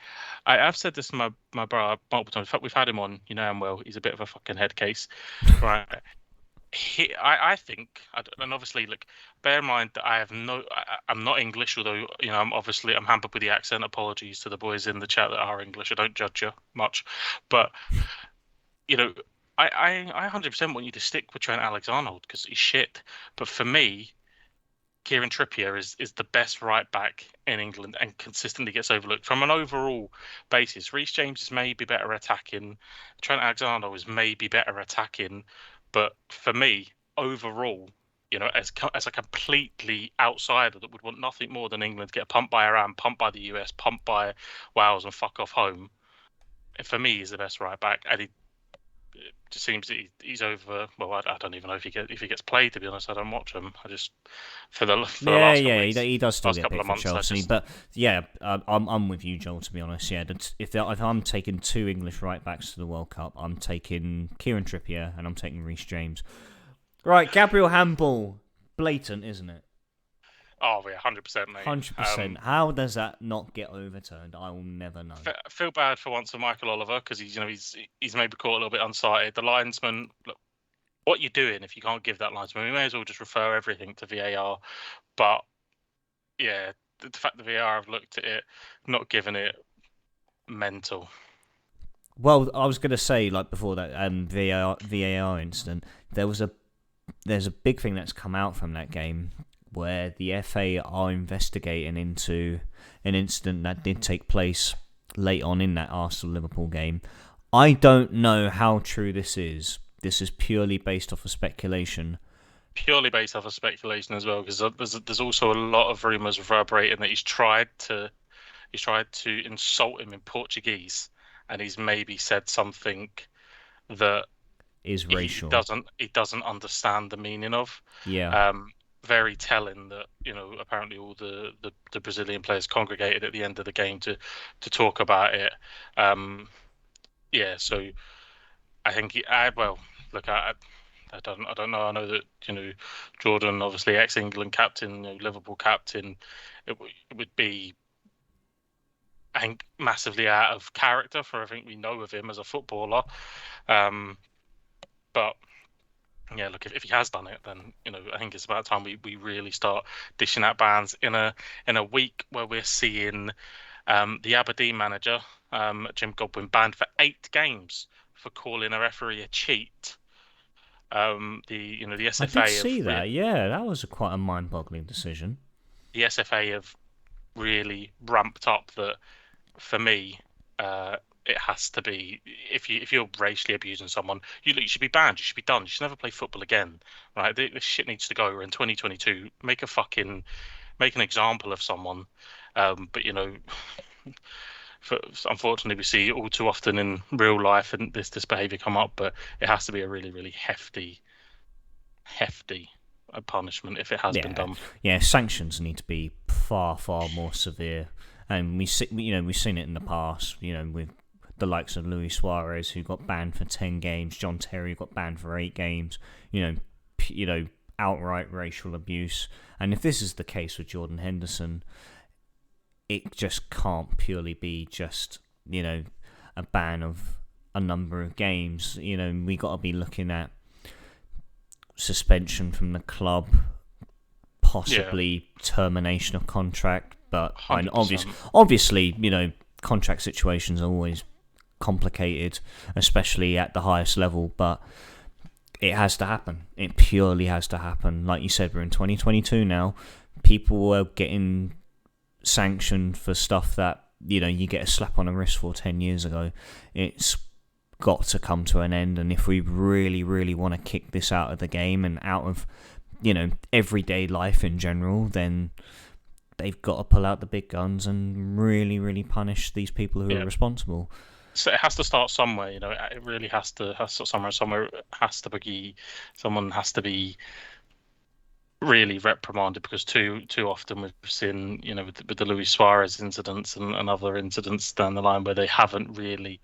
I've said this to my brother multiple times. In fact, we've had him on, him well. He's a bit of a fucking head case, right? I think, and obviously, look, bear in mind that I'm not English, although I'm hampered with the accent. Apologies to the boys in the chat that are English. I don't judge you much, but I 100% want you to stick with Trent Alexander-Arnold because he's shit. But for me, Kieran Trippier is the best right back in England and consistently gets overlooked from an overall basis. Reece James is maybe better attacking. Trent Alexander-Arnold is maybe better attacking. But for me, overall, as a completely outsider that would want nothing more than England to get pumped by Iran, pumped by the US, pumped by Wales, and fuck off home, for me, he's the best right back. And it just seems that he's over. Well, I don't even know if he gets played. To be honest, I don't watch him. I just for the last couple of weeks, he does still get picked for Chelsea. But I'm with you, Joel. To be honest, if I'm taking two English right backs to the World Cup, I'm taking Kieran Trippier and I'm taking Reece James. Right, Gabriel handball, blatant, isn't it? Oh yeah, 100%, mate. 100%. How does that not get overturned? I will never know. I feel bad for once for Michael Oliver because he's maybe caught a little bit unsighted. The linesman, look, what you're doing if you can't give that linesman, we may as well just refer everything to VAR. But yeah, the fact that VAR have looked at it, not given it, mental. Well, I was going to say, like before that VAR incident, there's a big thing that's come out from that game where the FA are investigating into an incident that did take place late on in that Arsenal-Liverpool game. I don't know how true this is. This is purely based off of speculation. Purely based off of speculation as well, because there's also a lot of rumours reverberating that he's tried to insult him in Portuguese, and he's maybe said something that is racial. He doesn't understand the meaning of. Yeah. Very telling that apparently all the Brazilian players congregated at the end of the game to talk about it. So I think I don't know. I know that Jordan, obviously ex-England captain, Liverpool captain, it would be, I think, massively out of character for everything we know of him as a footballer. But yeah, look, if he has done it, then I think it's about time we really start dishing out bans in a week where we're seeing The Aberdeen manager, Jim Godwin, banned for 8 games for calling a referee a cheat. The I did SFA see that. Yeah, that was quite a mind-boggling decision. the SFA have really ramped up that. For me, it has to be if you're racially abusing someone, you should be banned. You should be done. You should never play football again, right? This shit needs to go. We're in 2022. Make an example of someone. But unfortunately, we see all too often in real life and this behaviour come up. But it has to be a really really hefty punishment if it has been done. Yeah, sanctions need to be far more severe. And we've seen it in the past, with the likes of Luis Suarez, who got banned for 10 games, John Terry got banned for 8 games, outright racial abuse. And if this is the case with Jordan Henderson, it just can't purely be just, a ban of a number of games. We got to be looking at suspension from the club, possibly termination of contract. But obviously, contract situations are always complicated, especially at the highest level. But it has to happen. It purely has to happen. Like you said, we're in 2022 now. People were getting sanctioned for stuff that you get a slap on the wrist for 10 years ago. It's got to come to an end. And if we really want to kick this out of the game and out of everyday life in general, then they've got to pull out the big guns and really punish these people who are responsible. So it has to start somewhere, It really has to start somewhere. Someone has to be really reprimanded, because too often we've seen, with the Luis Suarez incidents and other incidents down the line where they haven't really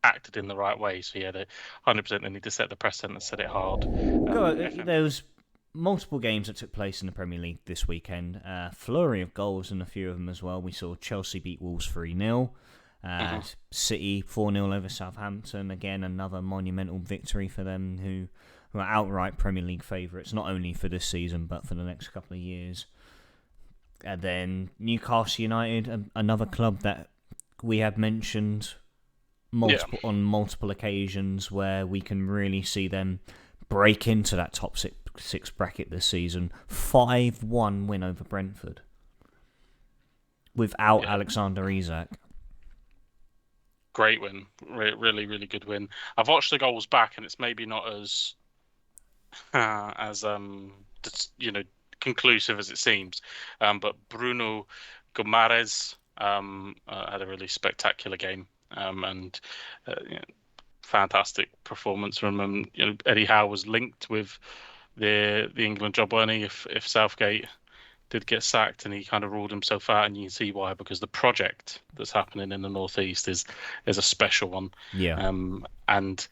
acted in the right way. So yeah, they 100% they need to set the precedent and set it hard. There was multiple games that took place in the Premier League this weekend. Flurry of goals and a few of them as well. We saw Chelsea beat Wolves 3-0. City 4-0 over Southampton. Again, another monumental victory for them, who are outright Premier League favourites, not only for this season but for the next couple of years. And then Newcastle United, another club that we have mentioned on multiple occasions, where we can really see them break into that top six bracket this season. 5-1 win over Brentford without Alexander Isak. Great win, really good win. I've watched the goals back, and it's maybe not as conclusive as it seems. But Bruno Guimaraes had a really spectacular game, and fantastic performance from him. Eddie Howe was linked with the England job, wasn't he? If Southgate did get sacked, and he kind of ruled himself out, and you can see why, because the project that's happening in the northeast is a special one. And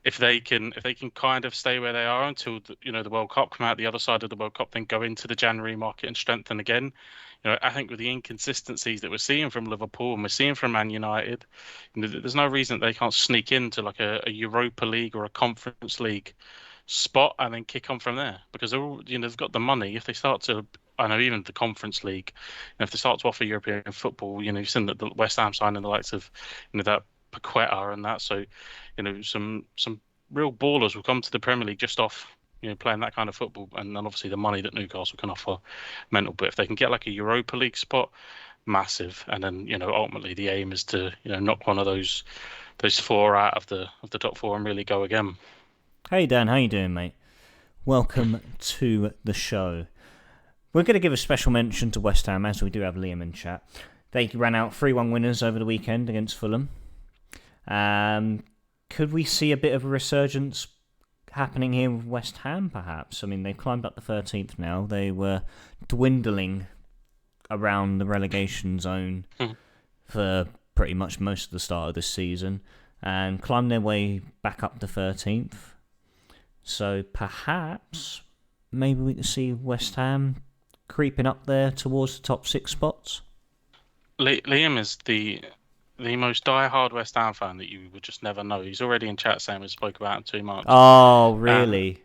if they can kind of stay where they are until the World Cup, come out the other side of the World Cup, then go into the January market and strengthen again. I think with the inconsistencies that we're seeing from Liverpool and we're seeing from Man United, there's no reason that they can't sneak into like a Europa League or a Conference League spot and then kick on from there, because they're all, they've got the money. If they start to, I know, even the Conference League, if they start to offer European football, you've seen that the West Ham signing the likes of that Paqueta and that, so some real ballers will come to the Premier League just off playing that kind of football, and then obviously the money that Newcastle can offer, mental. But if they can get like a Europa League spot, massive. And then ultimately the aim is to knock one of those 4 out of the top 4 and really go again. Hey Dan, how you doing, mate? Welcome to the show. We're going to give a special mention to West Ham, as we do have Liam in chat. They ran out 3-1 winners over the weekend against Fulham. Could we see a bit of a resurgence happening here with West Ham, perhaps? I mean, they've climbed up to 13th now. They were dwindling around the relegation zone for pretty much most of the start of this season, and climbed their way back up to 13th. So perhaps, maybe we can see West Ham creeping up there towards the top 6 spots. Liam is the most die-hard West Ham fan that you would just never know. He's already in chat saying we spoke about him too much. Oh, really?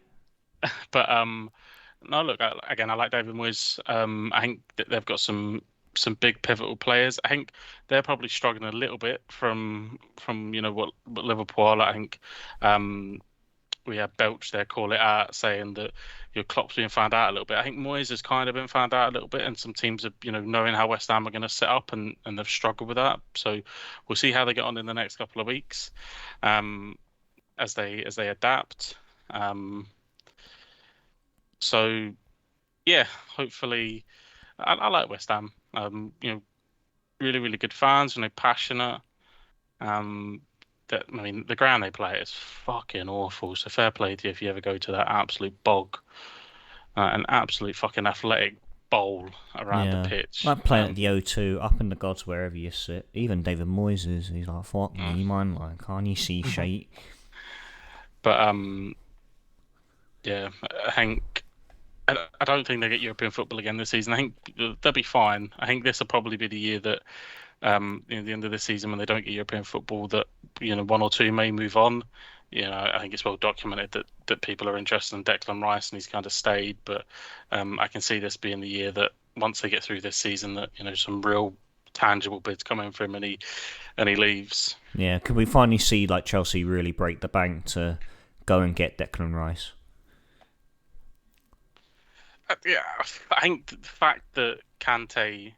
But no, look, again, I like David Moyes. I think that they've got some some big pivotal players. I think they're probably struggling a little bit from what Liverpool are. I think we had Belch there call it out, saying that your Klopp's being found out a little bit. I think Moyes has kind of been found out a little bit, and some teams are knowing how West Ham are going to set up, and they've struggled with that. So we'll see how they get on in the next couple of weeks, as they adapt. So yeah, hopefully, I like West Ham. Really, really good fans, passionate. The ground they play is fucking awful. So fair play to you if you ever go to that absolute bog, an absolute fucking athletic bowl around the pitch. Like playing at the O2, up in the gods wherever you sit. Even David Moyes he's like, fuck me, man. Like, can't you see shit? But yeah, I think I don't think they get European football again this season. I think they'll be fine. I think this will probably be the year that in the end of the season, when they don't get European football, that one or two may move on. I think it's well documented that people are interested in Declan Rice, and he's kind of stayed. But I can see this being the year that once they get through this season, that some real tangible bids come in for him, and he leaves. Yeah, could we finally see like Chelsea really break the bank to go and get Declan Rice? Yeah, I think the fact that Kante,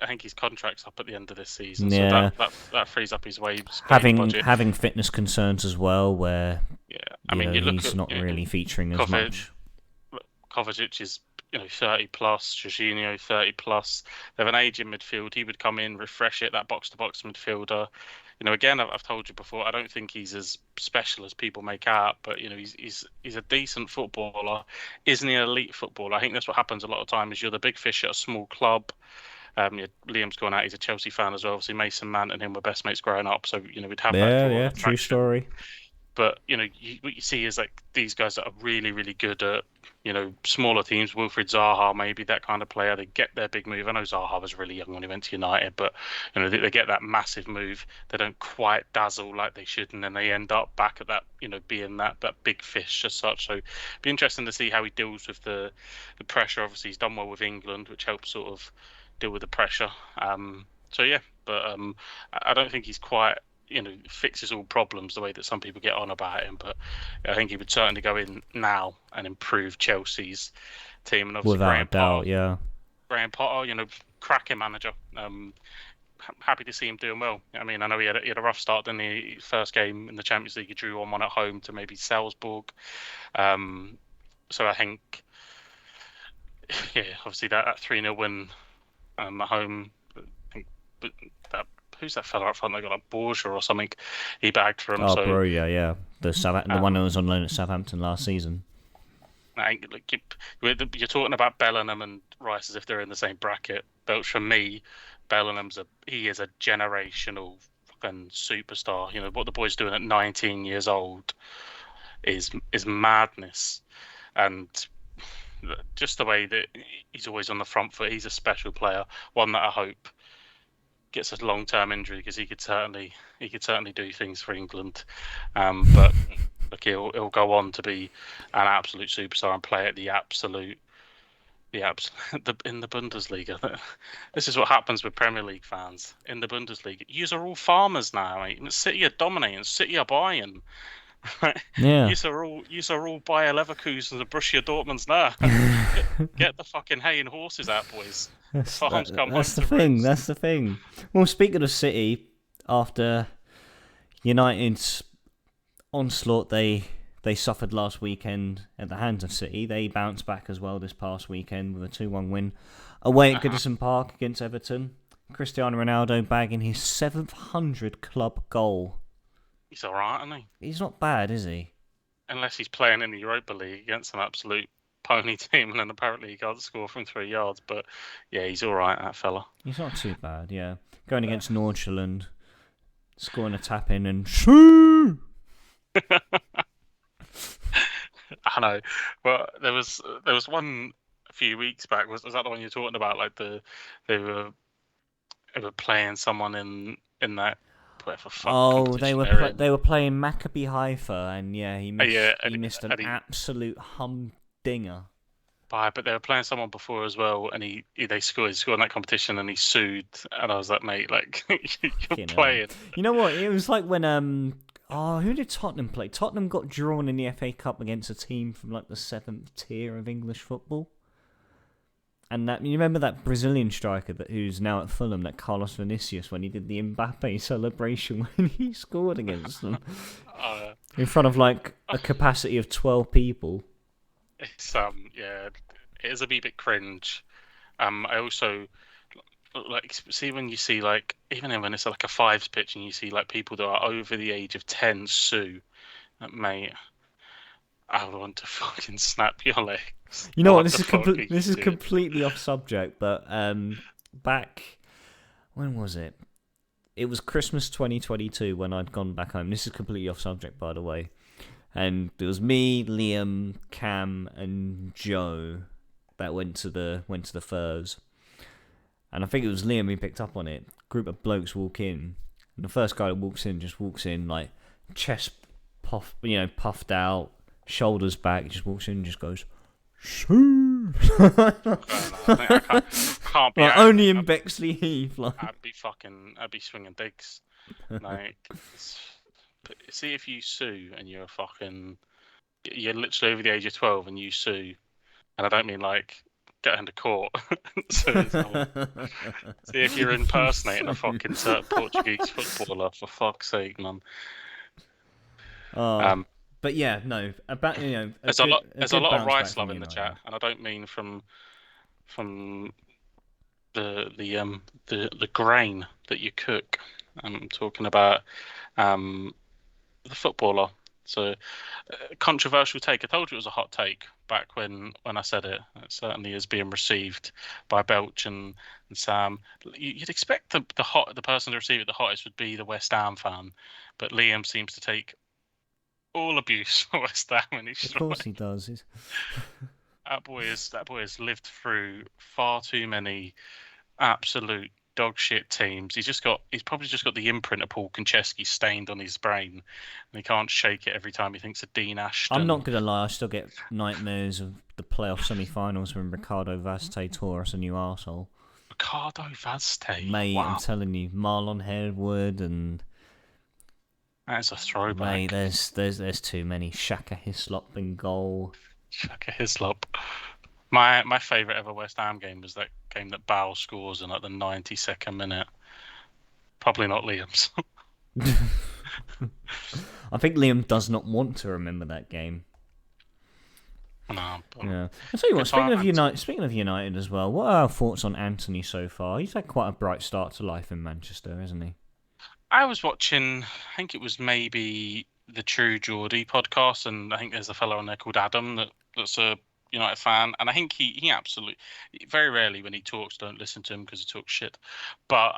I think his contract's up at the end of this season, so that frees up his wage budget. Having fitness concerns as well, where he's not really featuring as much. Kovacic is 30 plus, Jorginho 30 plus. They have an aging midfield. He would come in, refresh it. That box to box midfielder. Again, I've told you before, I don't think he's as special as people make out, but he's a decent footballer. Isn't he an elite footballer? I think that's what happens a lot of times. You're the big fish at a small club. Liam's gone out. He's a Chelsea fan as well. Obviously, Mason Mount and him were best mates growing up, so we'd have that. Yeah, true story. But what you see is like these guys that are really, really good at smaller teams. Wilfried Zaha, maybe that kind of player. They get their big move. I know Zaha was really young when he went to United, but they get that massive move. They don't quite dazzle like they should, and then they end up back at that being that big fish as such. So it'd be interesting to see how he deals with the pressure. Obviously, he's done well with England, which helps sort of deal with the pressure. So yeah, but I don't think he's quite fixes all problems the way that some people get on about him, but I think he would certainly go in now and improve Chelsea's team. And obviously without a doubt, yeah. Graham Potter, cracking manager. Happy to see him doing well. I mean, I know he had a rough start in the first game in the Champions League. He drew 1-1 at home to maybe Salzburg. So I think, yeah, obviously that 3-0 win at home. Who's that fella up front? They got like Borgia or something. He bagged for him. Oh, bro, yeah. The one that was on loan at Southampton last season. You're talking about Bellingham and Rice as if they're in the same bracket. But for me, he is a generational fucking superstar. What the boy's doing at 19 years old is madness, and just the way that he's always on the front foot. He's a special player, one that I hope gets a long-term injury, because he could certainly do things for England. But look, he'll go on to be an absolute superstar and play at the absolute in the Bundesliga. This is what happens with Premier League fans in the Bundesliga. Yous are all farmers now, mate. City are dominating. City are buying. Right? Yeah. Yous are all Bayer Leverkusen and Borussia Dortmunds now. Get the fucking hay and horses out, boys. That's the thing. Well, speaking of City, after United's onslaught they suffered last weekend at the hands of City, they bounced back as well this past weekend with a 2-1 win away at Goodison Park against Everton. Cristiano Ronaldo bagging his 700 club goal. He's all right, isn't he? He's not bad, is he? Unless he's playing in the Europa League against an absolute pony team, and then apparently he can't score from 3 yards. But yeah, he's all right, that fella. He's not too bad, yeah. Going against Nordsjælland, scoring a tap in and shoo! I know. Well, there was one a few weeks back. Was that the one you're talking about? Like they were playing someone in that. They were playing Maccabi Haifa, and yeah, he missed an absolute humdinger. But they were playing someone before as well, and they scored in that competition, and he sued, and I was like, mate, like you're playing. You know what? It was like when who did Tottenham play? Tottenham got drawn in the FA Cup against a team from like the 7th tier of English football. And you remember that Brazilian striker who's now at Fulham, that Carlos Vinicius, when he did the Mbappe celebration when he scored against them in front of like a capacity of 12 people. It's yeah, it is a wee bit cringe. I also like see when you see like even when it's like a fives pitch and you see like people that are over the age of 10 sue, mate, I want to fucking snap your legs. You know what? This is completely off subject, but back when was it? It was Christmas 2022 when I'd gone back home. This is completely off subject, by the way. And it was me, Liam, Cam, and Joe that went to the Furs. And I think it was Liam who picked up on it. Group of blokes walk in, and the first guy that walks in like chest puffed out, shoulders back. Just walks in and just goes, shoo. I can't be like, only in Bexley Heath. Like. I'd be swinging digs. Like, see if you sue and you're literally over the age of 12 and you sue, and I don't mean like get into court. See if you're impersonating a fucking Portuguese footballer, for fuck's sake, man. But yeah, no. About there's a lot of rice love in the chat, and I don't mean from the grain that you cook. I'm talking about the footballer. So controversial take. I told you it was a hot take back when I said it. It certainly is being received by Belch and Sam. You'd expect the person to receive it the hottest would be the West Ham fan, but Liam seems to take all abuse for West Ham, and of course he does. That boy has lived through far too many absolute dog shit teams. He's probably just got the imprint of Paul Konchesky stained on his brain, and he can't shake it every time he thinks of Dean Ashton. I'm not gonna lie, I still get nightmares of the playoff semi-finals when Ricardo Vazte tore us a new arsehole. Ricardo Vazte, mate, wow. I'm telling you, Marlon Harewood and. That's a throwback. Mate, there's too many. Shaka Hislop in goal. Shaka Hislop. My favourite ever West Ham game was that game that Bale scores in like the 92nd minute. Probably not Liam's. I think Liam does not want to remember that game. No. Yeah. I'll tell you what, speaking of United as well, what are our thoughts on Anthony so far? He's had quite a bright start to life in Manchester, hasn't he? I was watching, I think it was maybe the True Geordie podcast, and I think there's a fellow on there called Adam that's a United fan, and I think he absolutely, very rarely when he talks, don't listen to him because he talks shit, but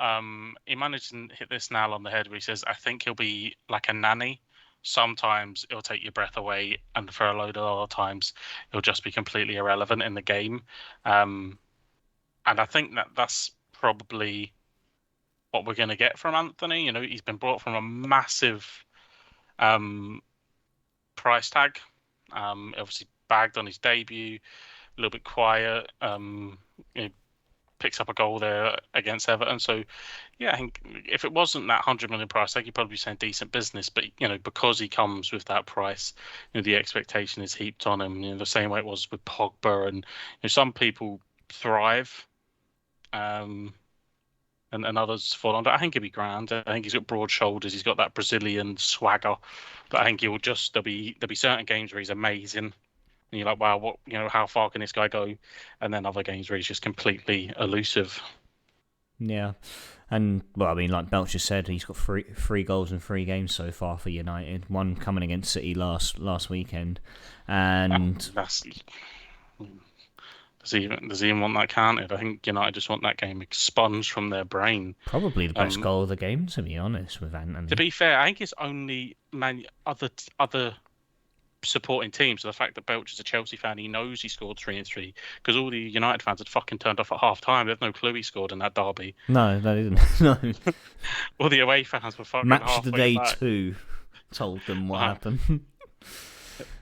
he managed to hit this nail on the head where he says, I think he'll be like a nanny. Sometimes it'll take your breath away, and for a load of other times it'll just be completely irrelevant in the game. And I think that's probably what we're going to get from Anthony. You know, he's been brought from a massive price tag. Obviously bagged on his debut, a little bit quiet. Picks up a goal there against Everton. So, yeah, I think if it wasn't that 100 million price tag, you'd probably be saying decent business. But, because he comes with that price, the expectation is heaped on him. The same way it was with Pogba. And some people thrive. And others fall under. I think he'll be grand. I think he's got broad shoulders. He's got that Brazilian swagger. But I think there'll be certain games where he's amazing. And you're like, wow, what, how far can this guy go? And then other games where he's just completely elusive. Yeah. And, well, I mean, like Belcher said, he's got three goals in 3 games so far for United. One coming against City last weekend. And... Does he even want that counted? I think United just want that game expunged from their brain. Probably the best goal of the game, to be honest, with Anthony. To be fair, I think it's only other supporting teams. So the fact that Belch is a Chelsea fan, he knows he scored 3 and 3 because all the United fans had fucking turned off at half time. They had no clue he scored in that derby. No, they didn't. No. All the away fans were fucking Match of the day back. 2 told them what happened.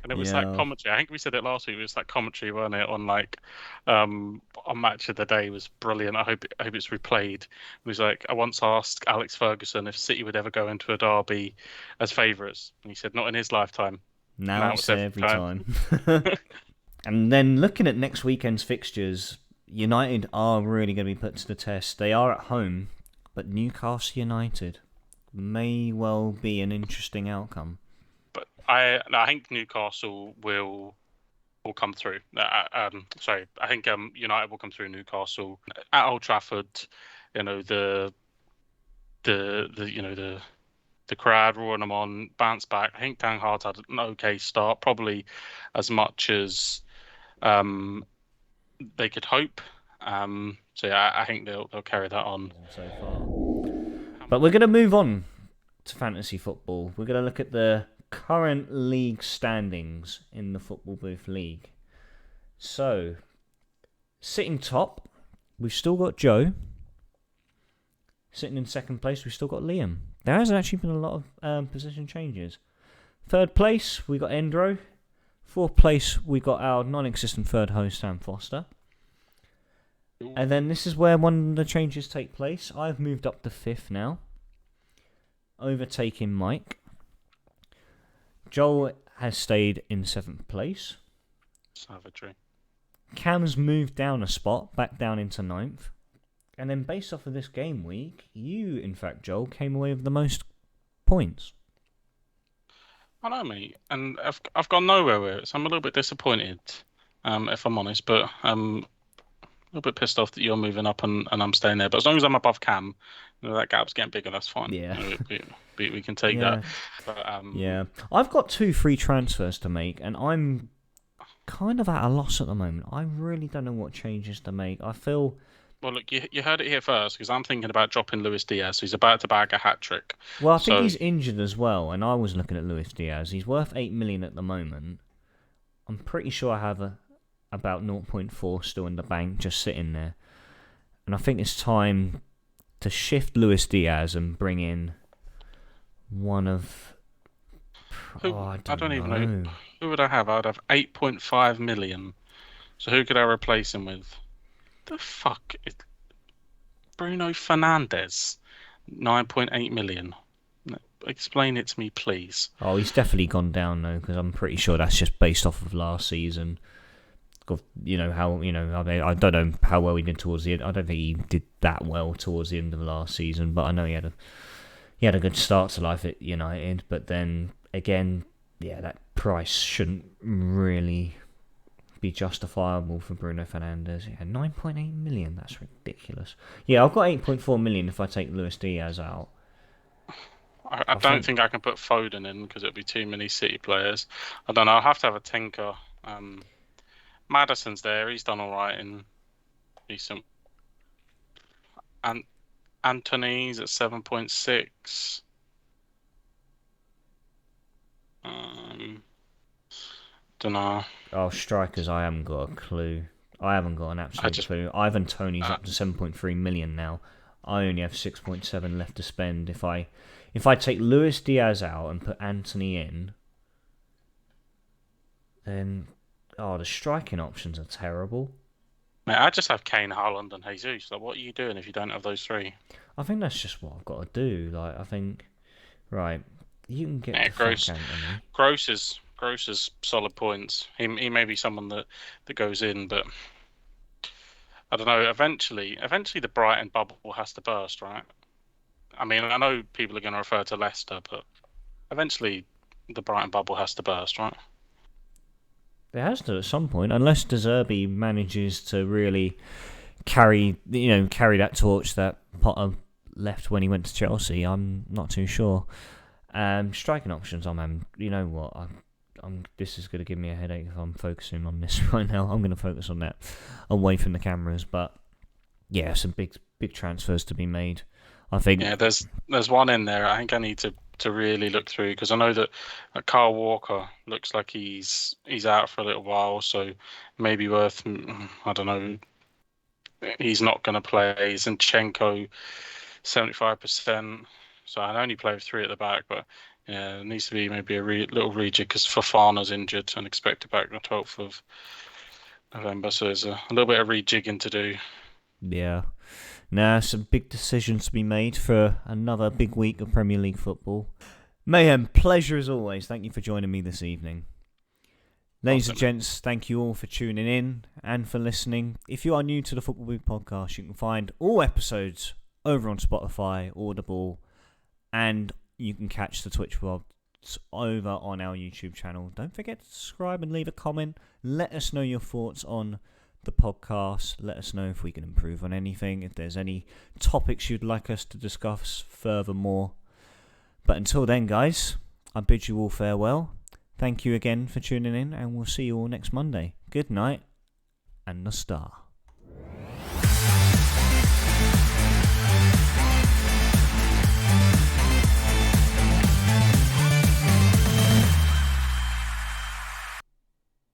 And it was that Yeah. commentary. I think we said it last week. It was that commentary, wasn't it? On Match of the Day was brilliant. I hope it's replayed. It was like, I once asked Alex Ferguson if City would ever go into a derby as favourites, and he said not in his lifetime. Now Now it's it's every every time. And then looking at next weekend's fixtures, United are really going to be put to the test. They are at home, but Newcastle United may well be an interesting outcome. But I think Newcastle will come through. Sorry, I think United will come through Newcastle at Old Trafford. You know the crowd roaring them on, bounce back. I think Ten Hag had an okay start, probably as much as they could hope. So yeah, I think they'll carry that on So far. But we're going to move on to fantasy football. We're going to look at the current league standings in the Football Booth League. So, sitting top, we've still got Joe. Sitting in second place, we've still got Liam. There hasn't actually been a lot of position changes. Third place, we got Endro. Fourth place, we got our non-existent third host, Sam Foster. And then this is where one of the changes take place. I've moved up to fifth now, overtaking Mike. Joel has stayed in seventh place. Savagery. Cam's moved down a spot, back down into ninth. And then based off of this game week, you, in fact, Joel, came away with the most points. I know, mate, and I've gone nowhere with it, so I'm a little bit disappointed, if I'm honest. But I'm a little bit pissed off that you're moving up and I'm staying there. But as long as I'm above Cam, that gap's getting bigger. That's fine. Yeah, we can take that. But, yeah, I've got 2 free transfers to make, and I'm kind of at a loss at the moment. I really don't know what changes to make. I feel. Well, look, you heard it here first, because I'm thinking about dropping Luis Diaz. He's about to bag a hat-trick. Well, I think he's injured as well, and I was looking at Luis Diaz. He's worth 8 million at the moment. I'm pretty sure I have about 0.4 still in the bank, just sitting there. And I think it's time to shift Luis Diaz and bring in one of... I don't even know. Who would I have? I would have 8.5 million. So who could I replace him with? The fuck is Bruno Fernandes? 9.8 million. Explain it to me, please. Oh, he's definitely gone down though, because I'm pretty sure that's just based off of last season. I don't know how well he did towards the end. I don't think he did that well towards the end of last season, but I know he had a good start to life at United. But then again, yeah, that price shouldn't really be justifiable for Bruno Fernandes. Yeah, 9.8 million, that's ridiculous. Yeah, I've got 8.4 million if I take Luis Diaz out. I don't think I can put Foden in because it'll be too many City players. I don't know, I'll have to have a tinker. Maddison's there, he's done alright in decent. And Anthony's at 7.6. Don't know. Oh, strikers, I haven't got a clue. I haven't got an absolute clue. Ivan Toney's up to 7.3 million now. I only have 6.7 left to spend. If I take Luis Diaz out and put Anthony in, then the striking options are terrible. Mate, I just have Kane, Haaland, and Jesus. Like, what are you doing if you don't have those three? I think that's just what I've got to do. Like, I think, right, you can get Gross. Anthony. Gross is solid points. He may be someone that goes in, but I don't know. Eventually the Brighton bubble has to burst, right? I mean, I know people are going to refer to Leicester, but eventually the Brighton bubble has to burst, right? It has to at some point, unless De Zerbi manages to really carry that torch that Potter left when he went to Chelsea. I'm not too sure. Striking options, you know what? This is going to give me a headache if I'm focusing on this right now. I'm going to focus on that away from the cameras. But yeah, some big transfers to be made. I think. Yeah, there's one in there. I think I need to really look through, because I know that Kyle Walker looks like he's out for a little while, so maybe worth. I don't know. He's not going to play. Zinchenko, 75%. So I only play with 3 at the back, but Yeah, it needs to be maybe a little rejig because Fofana's injured and expected back on the 12th of November. So there's a little bit of rejigging to do. Yeah. Now, some big decisions to be made for another big week of Premier League football. Mayhem, pleasure as always. Thank you for joining me this evening. Ladies and gents, thank you all for tuning in and for listening. If you are new to the Football Week podcast, you can find all episodes over on Spotify, Audible, and you can catch the Twitch worlds over on our YouTube channel. Don't forget to subscribe and leave a comment. Let us know your thoughts on the podcast. Let us know if we can improve on anything, if there's any topics you'd like us to discuss furthermore. But until then, guys, I bid you all farewell. Thank you again for tuning in, and we'll see you all next Monday. Good night, and the star.